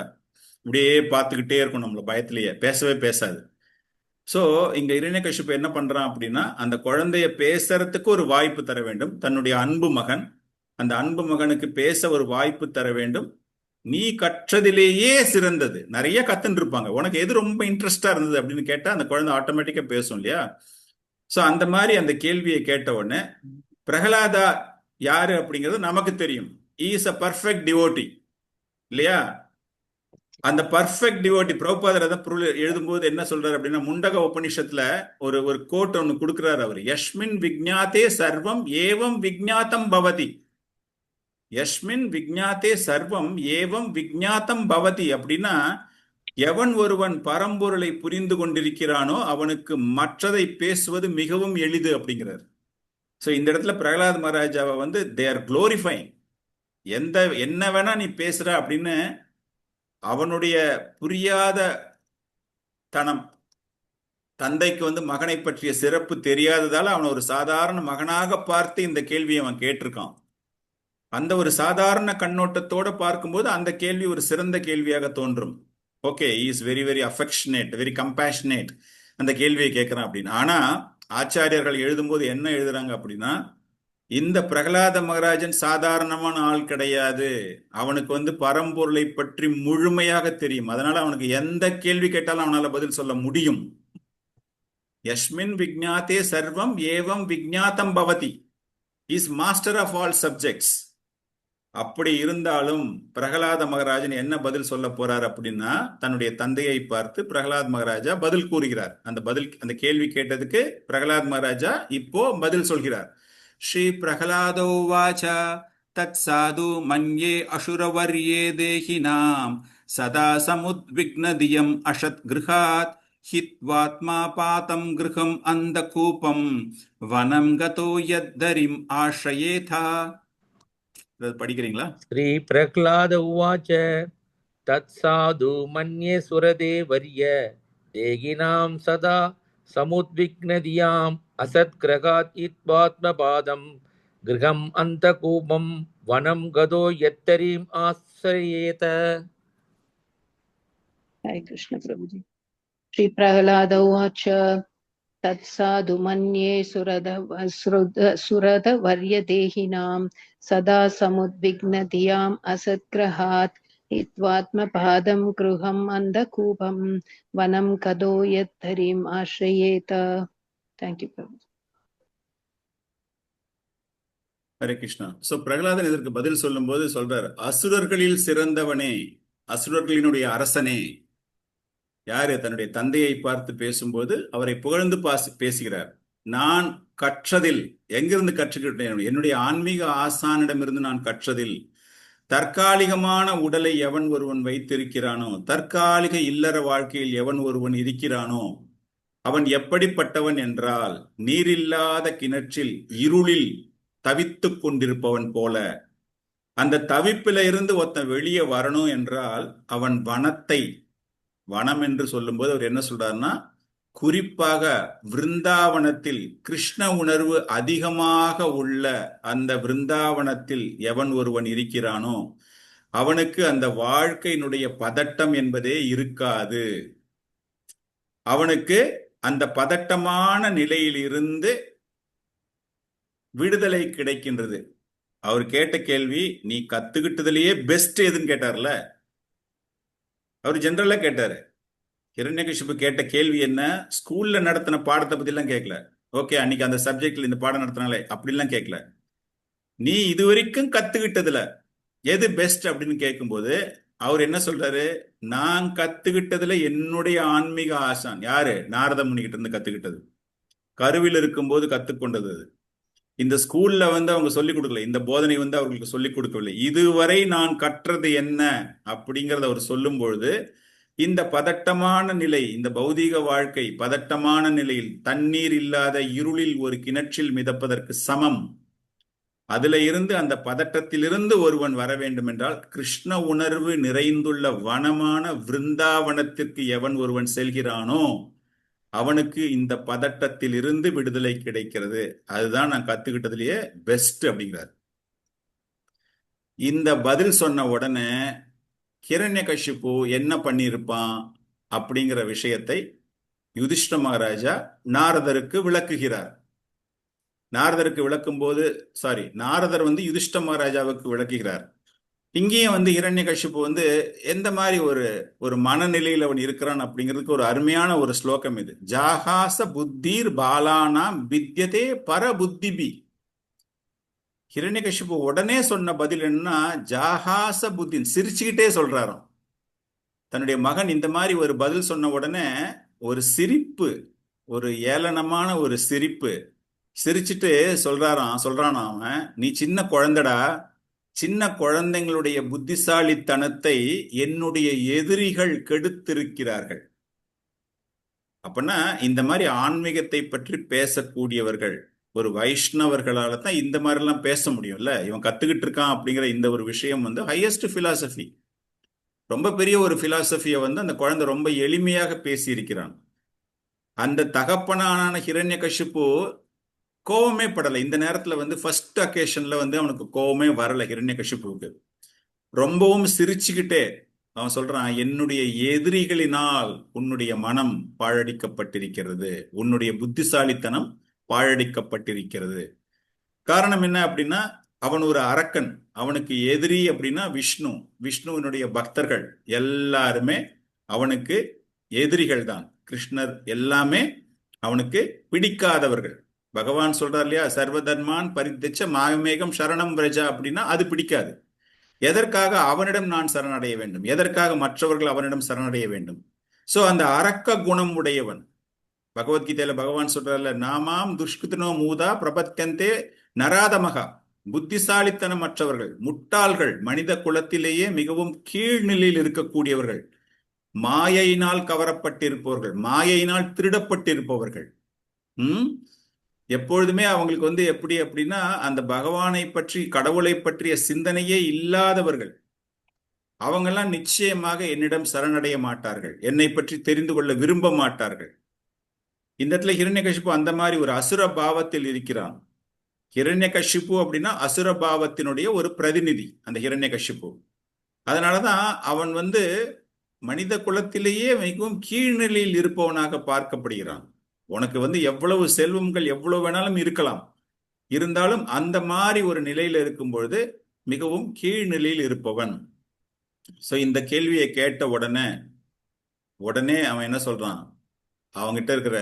இப்படியே பார்த்துக்கிட்டே இருக்கும், நம்மள பயத்திலேயே பேசவே பேசாது. சோ இங்க ஹிரண்யகசிபு என்ன பண்றான் அப்படின்னா, அந்த குழந்தைய பேசுறதுக்கு ஒரு வாய்ப்பு தர வேண்டும். தன்னுடைய அன்பு மகன் அந்த அன்பு மகனுக்கு பேச ஒரு வாய்ப்பு தர வேண்டும். நீ கற்றதிலேயே சிறந்தது. நிறைய கத்துன்னு இருப்பாங்க, உனக்கு எது ரொம்ப இன்ட்ரெஸ்டா இருந்தது அப்படின்னு கேட்டா அந்த குழந்தை ஆட்டோமேட்டிக்கா பேசும் இல்லையா? சோ அந்த மாதிரி அந்த கேள்வியை கேட்ட உடனே பிரகலாதா யாரு அப்படிங்கிறது நமக்கு தெரியும். இஸ் அ பர்ஃபெக்ட் டிவோட்டி இல்லையா? அந்த பர்ஃபெக்ட் டிவோட்டி பிரபுபாதர் அதை எழுதும்போது என்ன சொல்றாரு அப்படின்னா, முண்டக உபனிஷத்துல ஒரு ஒரு கோட் ஒன்னு கொடுக்கிறாரு அவர். யஸ்மின் விஜ்ஞாத்தே சர்வம் ஏவம் விஜ்ஞாத்தம் பவதி. யஸ்மின் விஜ்ஞாத்தே சர்வம் ஏவம் விஜ்ஞாத்தம் பவதி அப்படின்னா, எவன் ஒருவன் பரம்பொருளை புரிந்து கொண்டிருக்கிறானோ அவனுக்கு மற்றதை பேசுவது மிகவும் எளிது அப்படிங்கிறார். ஸோ இந்த இடத்துல பிரகலாத் மகாராஜாவை வந்து தே ஆர் குளோரிஃபைங். என்ன வேணா நீ பேசுற அப்படின்னு அவனுடைய புரியாத தனம், தந்தைக்கு வந்து மகனை பற்றிய சிறப்பு தெரியாததால அவன் ஒரு சாதாரண மகனாக பார்த்து இந்த கேள்வியை அவன் கேட்டிருக்கான். அந்த ஒரு சாதாரண கண்ணோட்டத்தோட பார்க்கும்போது அந்த கேள்வி ஒரு சிறந்த கேள்வியாக தோன்றும். Okay, is very very affectionate, very compassionate அந்த கேள்வியை கேட்கிறான் அப்படின்னு. ஆனா ஆச்சாரியர்கள் எழுதும்போது என்ன எழுதுறாங்க அப்படின்னா, இந்த பிரகலாத மகாராஜன் சாதாரணமான ஆள் கிடையாது. அவனுக்கு வந்து பரம்பொருளை பற்றி முழுமையாக தெரியும். அதனால அவனுக்கு எந்த கேள்வி கேட்டாலும் அவனால பதில் சொல்ல முடியும். யஸ்மின் விஜ்ஞாத்தே சர்வம் ஏவம் விஜ்ஞாத்தம் பவதி. Is master of all subjects. அப்படி இருந்தாலும் பிரகலாத மகாராஜன் என்ன பதில் சொல்ல போறார் அப்படின்னா, தன்னுடைய தந்தையை பார்த்து பிரகலாத் மகாராஜா பதில் கூறுகிறார். அந்த கேள்வி கேட்டதுக்கு பிரகலாத் மகாராஜா இப்போ பதில் சொல்கிறார். ஸ்ரீ பிரகலாதோ வாச்ச தத் சாது மன்யே அசுரவர்யே தேஹினாம் சதா சமுத்விக்னதியம் அஷத் கிருஹாத் ஹித்வாத்மா பாதம் கிருஹம் அந்த கூபம் வனம் கதோ யத்தரிம் ஆஷ்ரயேதா. படிக்கிறீங்களா?
ஸ்ரீ பிரகலாத உவாச்ச தத் சாது மன்யே சுரதே வர்ய தேகினாம் சதா சமுத்விக்னதியாம் அசத் கிரகாத் இத்வாத்மபாதம் கிரகம் அந்த கூபம் வனம் கதோ யத்தரிம் ஆஸ்ரயேத.
हरे कृष्ण प्रभुजी। श्री प्रहलाद उवाच तत्साधु मन्ये सुरद वर्यदेहिनां सदा समुद्विग्नधियाम् असत्ग्रहात् हित्वात्मपादं गृहम् अन्धकूपं वनं कदो यद्धरिम् आश्रयेत. Thank you, Prabhu.
Hare Krishna. So பிரகலாதன் இதற்கு பதில் சொல்லும் போது சொல்றார், அசுரர்களில் சிறந்தவனே, அசுரர்களினுடைய அரசனே. யாரு? தன்னுடைய தந்தையை பார்த்து பேசும்போது அவரை புகழ்ந்து பேசுகிறார். நான் கற்றதில் எங்கிருந்து கற்றுக்கிட்டேன்? என்னுடைய ஆன்மீக ஆசானிடமிருந்து நான் கற்றதில், தற்காலிகமான உடலை எவன் ஒருவன் வைத்திருக்கிறானோ, தற்காலிக இல்லற வாழ்க்கையில் எவன் ஒருவன் இருக்கிறானோ, அவன் எப்படிப்பட்டவன் என்றால், நீரில்லாத கிணற்றில் இருளில் தவித்துக் கொண்டிருப்பவன் போல. அந்த தவிப்பில இருந்து ஒருத்தன் வெளியே வரணும் என்றால் அவன் வனம் என்று சொல்லும்போது அவர் என்ன சொல்றாருன்னா, குறிப்பாக விருந்தாவனத்தில் கிருஷ்ண உணர்வு அதிகமாக உள்ள அந்த விருந்தாவனத்தில் எவன் ஒருவன் இருக்கிறானோ அவனுக்கு அந்த வாழ்க்கையினுடைய பதட்டம் என்பதே இருக்காது. அவனுக்கு அந்த பதட்டமான நிலையில் இருந்து விடுதலை கிடைக்கின்றது. அவர் கேட்ட கேள்வி, நீ கத்துக்கிட்டதுலயே பெஸ்ட் எதுன்னு கேட்டார்ல, அவர் ஜெனரலா கேட்டாரு. ஹிரண்யகசிபு கேட்ட கேள்வி என்ன? ஸ்கூல்ல நடத்தின பாடத்தை பத்தி எல்லாம் கேட்கல. ஓகே, அன்னைக்கு அந்த சப்ஜெக்ட்ல இந்த பாடம் நடத்தினாலே அப்படிலாம் கேட்கல. நீ இதுவரைக்கும் கத்துக்கிட்டதுல எது பெஸ்ட் அப்படின்னு கேட்கும்போது அவர் என்ன சொல்றாரு? நான் கத்துக்கிட்டதுல என்னுடைய ஆன்மீக ஆசான் யாரு? நாரத முனி கிட்ட இருந்து கத்துக்கிட்டது, கருவில் இருக்கும்போது கத்துக்கொண்டது. இந்த ஸ்கூல்ல வந்து அவங்க சொல்லிக் கொடுக்கல, இந்த போதனை வந்து அவர்களுக்கு சொல்லிக் கொடுக்கவில்லை. இதுவரை நான் கற்றது என்ன அப்படிங்கறத அவர் சொல்லும் பொழுது, இந்த பதட்டமான நிலை, இந்த பௌதீக வாழ்க்கை பதட்டமான நிலையில் தண்ணீர் இல்லாத இருளில் ஒரு கிணற்றில் மிதப்பதற்கு சமம். அதுல இருந்து அந்த பதட்டத்திலிருந்து ஒருவன் வர வேண்டும் என்றால் கிருஷ்ண உணர்வு நிறைந்துள்ள வனமான விருந்தாவனத்திற்கு எவன் ஒருவன் செல்கிறானோ அவனுக்கு இந்த பதட்டத்தில் இருந்து விடுதலை கிடைக்கிறது. அதுதான் நான் கத்துக்கிட்டதுலயே பெஸ்ட் அப்படிங்கிறார். இந்த பதில் சொன்ன உடனே ஹிரண்யகசிபு என்ன பண்ணியிருப்பான் அப்படிங்கிற விஷயத்தை யுதிஷ்ட மகாராஜா நாரதருக்கு விளக்குகிறார். நாரதருக்கு விளக்கும் போது நாரதர் வந்து யுதிஷ்ட மகாராஜாவுக்கு விளக்குகிறார். இங்கேயும் வந்து ஹிரண்யகசிப்பு வந்து எந்த மாதிரி ஒரு மனநிலையில் அவன் இருக்கிறான் அப்படிங்கிறதுக்கு ஒரு அருமையான ஒரு ஸ்லோகம் இது. ஜாகாச புத்தீர் பாலானாம் வித்யதே பரபுத்திபி. ஹிரண்யகசிப்பு உடனே சொன்ன பதில் என்னன்னா, ஜாகாச புத்தின், சிரிச்சுக்கிட்டே சொல்றாராம். தன்னுடைய மகன் இந்த மாதிரி ஒரு பதில் சொன்ன உடனே ஒரு சிரிப்பு, ஒரு ஏளனமான ஒரு சிரிப்பு சிரிச்சுட்டு சொல்றானா அவன், நீ சின்ன குழந்தைடா, சின்ன குழந்தைங்களுடைய புத்திசாலித்தனத்தை என்னுடைய எதிரிகள் கெடுத்திருக்கிறார்கள். அப்படின்னா இந்த மாதிரி ஆன்மீகத்தை பற்றி பேசக்கூடியவர்கள் ஒரு வைஷ்ணவர்களால தான் இந்த மாதிரிலாம் பேச முடியும்ல. இவன் கத்துக்கிட்டு இருக்கான் அப்படிங்கிற இந்த ஒரு விஷயம் வந்து ஹையஸ்ட் பிலாசபி, ரொம்ப பெரிய ஒரு பிலாசபியை வந்து அந்த குழந்தை ரொம்ப எளிமையாக பேசியிருக்கிறான். அந்த தகப்பனான ஹிரண்யகசிப்பு கோவமே படலை. இந்த நேரத்துல வந்து ஃபர்ஸ்ட் அக்கேஷன்ல வந்து அவனுக்கு கோவமே வரல ஹிரண்யகசிப்புவுக்கு. ரொம்பவும் சிரிச்சுக்கிட்டே அவன் சொல்றான், என்னுடைய எதிரிகளினால் உன்னுடைய மனம் பாழடிக்கப்பட்டிருக்கிறது, உன்னுடைய புத்திசாலித்தனம் பாழடிக்கப்பட்டிருக்கிறது. காரணம் என்ன அப்படின்னா, அவன் ஒரு அரக்கன், அவனுக்கு எதிரி அப்படின்னா விஷ்ணுவினுடைய பக்தர்கள் எல்லாருமே அவனுக்கு எதிரிகள் தான். கிருஷ்ணர் எல்லாமே அவனுக்கு பிடிக்காதவர்கள். பகவான் சொல்றார் இல்லையா, சர்வதர்மான் பரித்தச்ச மாமேகம் சரணம் பிரஜா அப்படின்னா அது பிடிக்காது. எதற்காக அவனிடம் நான் சரணடைய வேண்டும், எதற்காக மற்றவர்கள் அவனிடம் சரணடைய வேண்டும்? சோ அந்த அரக்க குணம் உடையவன். பகவத்கீதையில பகவான் சொல்றாருல, நாமாம் துஷ்கிருத்தனோ மூதா பிரபத்கந்தே நராதமகா. புத்திசாலித்தனம் மற்றவர்கள், முட்டாள்கள், மனித குலத்திலேயே மிகவும் கீழ்நிலையில் இருக்கக்கூடியவர்கள், மாயையினால் கவரப்பட்டிருப்பவர்கள், மாயையினால் திருடப்பட்டிருப்பவர்கள். எப்பொழுதுமே அவங்களுக்கு வந்து எப்படி அப்படின்னா, அந்த பகவானை பற்றி, கடவுளை பற்றிய சிந்தனையே இல்லாதவர்கள். அவங்கெல்லாம் நிச்சயமாக என்னிடம் சரணடைய மாட்டார்கள், என்னை பற்றி தெரிந்து கொள்ள விரும்ப மாட்டார்கள். இந்த இடத்துல ஹிரண்யகசிப்பு அந்த மாதிரி ஒரு அசுர பாவத்தில் இருக்கிறான். ஹிரண்யகசிப்பு அப்படின்னா அசுர பாவத்தினுடைய ஒரு பிரதிநிதி அந்த ஹிரண்யகசிப்பு. அதனாலதான் அவன் வந்து மனித குலத்திலேயே மிகவும் கீழ்நிலையில் இருப்பவனாக பார்க்கப்படுகிறான். உனக்கு வந்து எவ்வளவு செல்வங்கள் எவ்வளவு வேணாலும் இருக்கலாம், இருந்தாலும் அந்த மாதிரி ஒரு நிலையில இருக்கும் பொழுது மிகவும் கீழ்நிலையில் இருப்பவன். சோ இந்த கேள்வியை கேட்ட உடனே அவன் என்ன சொல்றான், அவங்கிட்ட இருக்கிற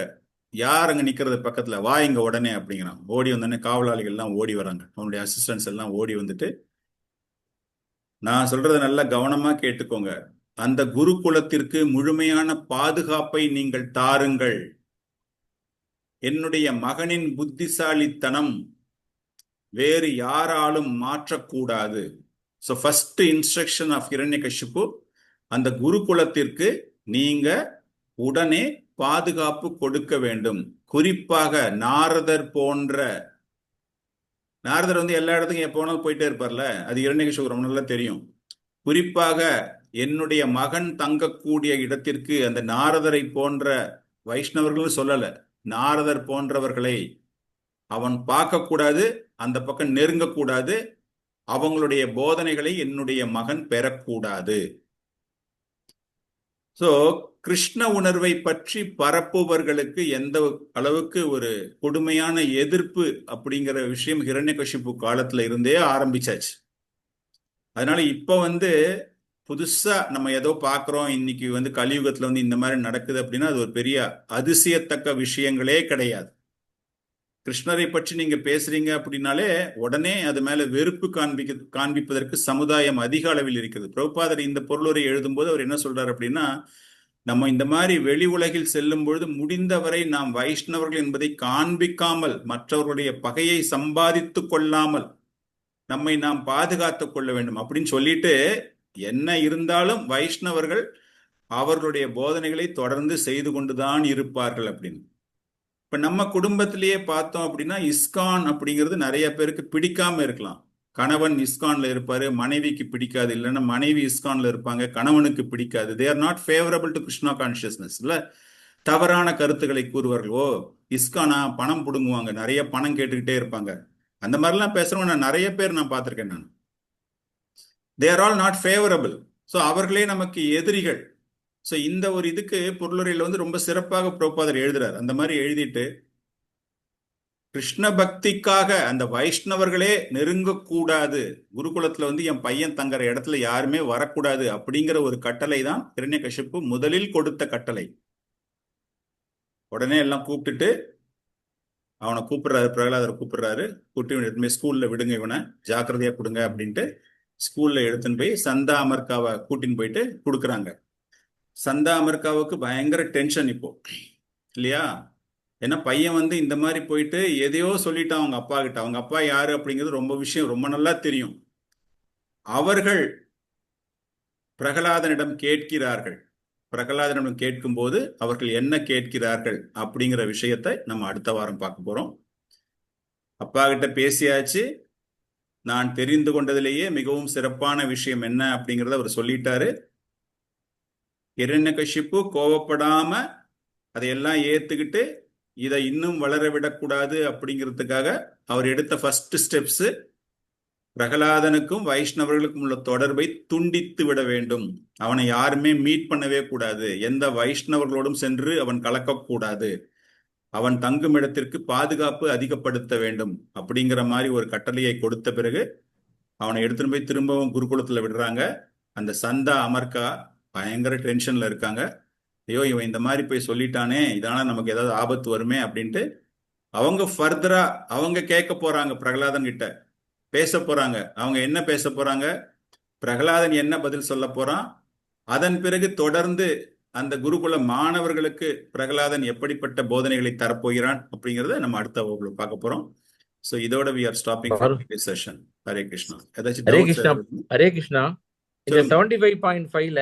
யார் அங்க நிக்கிறது பக்கத்துல, வா இங்க உடனே அப்படிங்கிறான். ஓடி வந்தோடனே காவலாளிகள் எல்லாம் ஓடி வராங்க, அவனுடைய அசிஸ்டன்ஸ் எல்லாம் ஓடி வந்துட்டு, நான் சொல்றதை நல்லா கவனமா கேட்டுக்கோங்க, அந்த குருகுலத்திற்கு முழுமையான பாதுகாப்பை நீங்கள் தாருங்கள். என்னுடைய மகனின் புத்திசாலித்தனம் வேறு யாராலும் மாற்றக்கூடாது. So first instruction of Hiranyakashipu, அந்த குருகுலத்திற்கு நீங்க உடனே பாதுகாப்பு கொடுக்க வேண்டும். குறிப்பாக நாரதர் வந்து எல்லா இடத்துக்கும் எப்போனாலும் போயிட்டே இருப்பார்ல, அது ஹிரண்யகசிப்பு ரொம்ப நல்லா தெரியும். குறிப்பாக என்னுடைய மகன் தங்கக்கூடிய இடத்திற்கு அந்த நாரதரை போன்ற வைஷ்ணவர்களும் சொல்லல, நாரதர் போன்றவர்களை அவன் பார்க்கக்கூடாது, அந்த பக்கம் நெருங்கக்கூடாது, அவங்களுடைய போதனைகளை என்னுடைய மகன் பெறக்கூடாது. சோ கிருஷ்ண உணர்வை பற்றி பரப்புபவர்களுக்கு எந்த அளவுக்கு ஒரு கொடுமையான எதிர்ப்பு அப்படிங்கிற விஷயம் ஹிரண்யகசிப்பு காலத்துல இருந்தே ஆரம்பிச்சாச்சு. அதனால இப்ப வந்து புதுசா நம்ம ஏதோ பாக்குறோம், இன்னைக்கு வந்து கலியுகத்துல வந்து இந்த மாதிரி நடக்குது அப்படின்னா அது ஒரு பெரிய அதிசயத்தக்க விஷயங்களே கிடையாது. கிருஷ்ணரை பற்றி நீங்க பேசுறீங்க அப்படின்னாலே உடனே அது மேல வெறுப்பு காண்பிப்பதற்கு சமுதாயம் அதிக அளவில் இருக்கிறது. பிரபுபாதர் இந்த பொருளுரை எழுதும் போது அவர் என்ன சொல்றாரு அப்படின்னா, நம்ம இந்த மாதிரி வெளி உலகில் செல்லும் பொழுது முடிந்தவரை நாம் வைஷ்ணவர்கள் என்பதை காண்பிக்காமல், மற்றவர்களுடைய பகையை சம்பாதித்து கொள்ளாமல் நம்மை நாம் பாதுகாத்து கொள்ள வேண்டும் அப்படின்னு சொல்லிட்டு, என்ன இருந்தாலும் வைஷ்ணவர்கள் அவர்களுடைய போதனைகளை தொடர்ந்து செய்து கொண்டுதான் இருப்பார்கள் அப்படின்னு. இப்ப நம்ம குடும்பத்திலேயே பார்த்தோம் அப்படின்னா, இஸ்கான் அப்படிங்கிறது நிறைய பேருக்கு பிடிக்காம இருக்கலாம். கணவன் இஸ்கான்ல இருப்பாரு, மனைவிக்கு பிடிக்காது, இல்லைன்னா மனைவி இஸ்கான்ல இருப்பாங்க, கணவனுக்கு பிடிக்காது. They are not favourable to Krishna consciousness. இல்ல, தவறான கருத்துக்களை கூறுவார்கள். ஓ இஸ்கானா, பணம் புடுங்குவாங்க, நிறைய பணம் கேட்டுக்கிட்டே இருப்பாங்க, அந்த மாதிரிலாம் பேசுறவங்க நான் நிறைய பேர் நான் பார்த்திருக்கேன். நான் they are all not favourable. So அவர்களே நமக்கு எதிரிகள். ஸோ இந்த ஒரு இதுக்கு பொருளுரையில் வந்து ரொம்ப சிறப்பாக பிரபுபாதர் எழுதுறார். அந்த மாதிரி எழுதிட்டு கிருஷ்ண பக்திக்காக அந்த வைஷ்ணவர்களே நெருங்கக்கூடாது, குருகுலத்துல வந்து என் பையன் தங்குற இடத்துல யாருமே வரக்கூடாது அப்படிங்கிற ஒரு கட்டளை தான் ஹிரண்யகசிப்பு முதலில் கொடுத்த கட்டளை. உடனே எல்லாம் கூப்பிட்டுட்டு அவனை கூப்பிடுறாரு, பிரகலாதரை கூப்பிடுறாரு, கூட்டி ஸ்கூல்ல விடுங்க, இவனை ஜாக்கிரதையா கொடுங்க அப்படின்ட்டு ஸ்கூல்ல எடுத்துன்னு போய் சந்தா அமர்காவை கூட்டின்னு போயிட்டு கொடுக்குறாங்க. சந்தா அமர்காவுக்கு பயங்கர டென்ஷன் இப்போ இல்லையா? ஏன்னா பையன் வந்து இந்த மாதிரி போயிட்டு எதையோ சொல்லிட்டான் அவங்க அப்பா கிட்ட. அவங்க அப்பா யாரு அப்படிங்கிறது ரொம்ப நல்லா தெரியும். அவர்கள் பிரகலாதனிடம் கேட்கிறார்கள். பிரகலாதனிடம் கேட்கும்போது அவர்கள் என்ன கேட்கிறார்கள் அப்படிங்கிற விஷயத்தை நம்ம அடுத்த வாரம் பார்க்க போறோம். அப்பா கிட்ட பேசியாச்சு. நான் தெரிந்து கொண்டதிலேயே மிகவும் சிறப்பான விஷயம் என்ன அப்படிங்கிறத அவர் சொல்லிட்டாரு. ஹிரண்யகசிப்பு கோவப்படாம அதையெல்லாம் ஏத்துக்கிட்டு இதை இன்னும் வளர விடக்கூடாது அப்படிங்கிறதுக்காக அவர் எடுத்த ஃபர்ஸ்ட் ஸ்டெப்ஸ் பிரகலாதனுக்கும் வைஷ்ணவர்களுக்கும் உள்ள தொடர்பை துண்டித்து விட வேண்டும். அவனை யாருமே மீட் பண்ணவே கூடாது, எந்த வைஷ்ணவர்களோடும் சென்று அவன் கலக்கக்கூடாது, அவன் தங்கும் இடத்திற்கு பாதுகாப்பு அதிகப்படுத்த வேண்டும் அப்படிங்கிற மாதிரி ஒரு கட்டளையை கொடுத்த பிறகு அவனை எடுத்துட்டு போய் திரும்பவும் குருகுலத்துல விடுறாங்க. அந்த சந்தா அமர்கா பயங்கர டென்ஷன்ல இருக்காங்க. ஐயோ இவன் இந்த மாதிரி போய் சொல்லிட்டானே, இதனால நமக்கு ஏதாவது ஆபத்து வருமே அப்படின்ட்டு அவங்க ஃபர்தரா அவங்க கேட்க போறாங்க, பிரகலாதன் கிட்ட பேச போறாங்க. அவங்க என்ன பேச போறாங்க, பிரகலாதன் என்ன பதில் சொல்ல போறான், அதன் பிறகு தொடர்ந்து அந்த குருகுல மாணவர்களுக்கு பிரகலாதன் எப்படிப்பட்ட போதனைகளை தரப்போகிறான் அப்படிங்கறத நம்ம அடுத்த வகுப்புல பார்க்க போறோம். சோ இதோட we are stopping for this session. Hare Krishna.
Hare Krishna. Hare Krishna. இந்த 75.5ல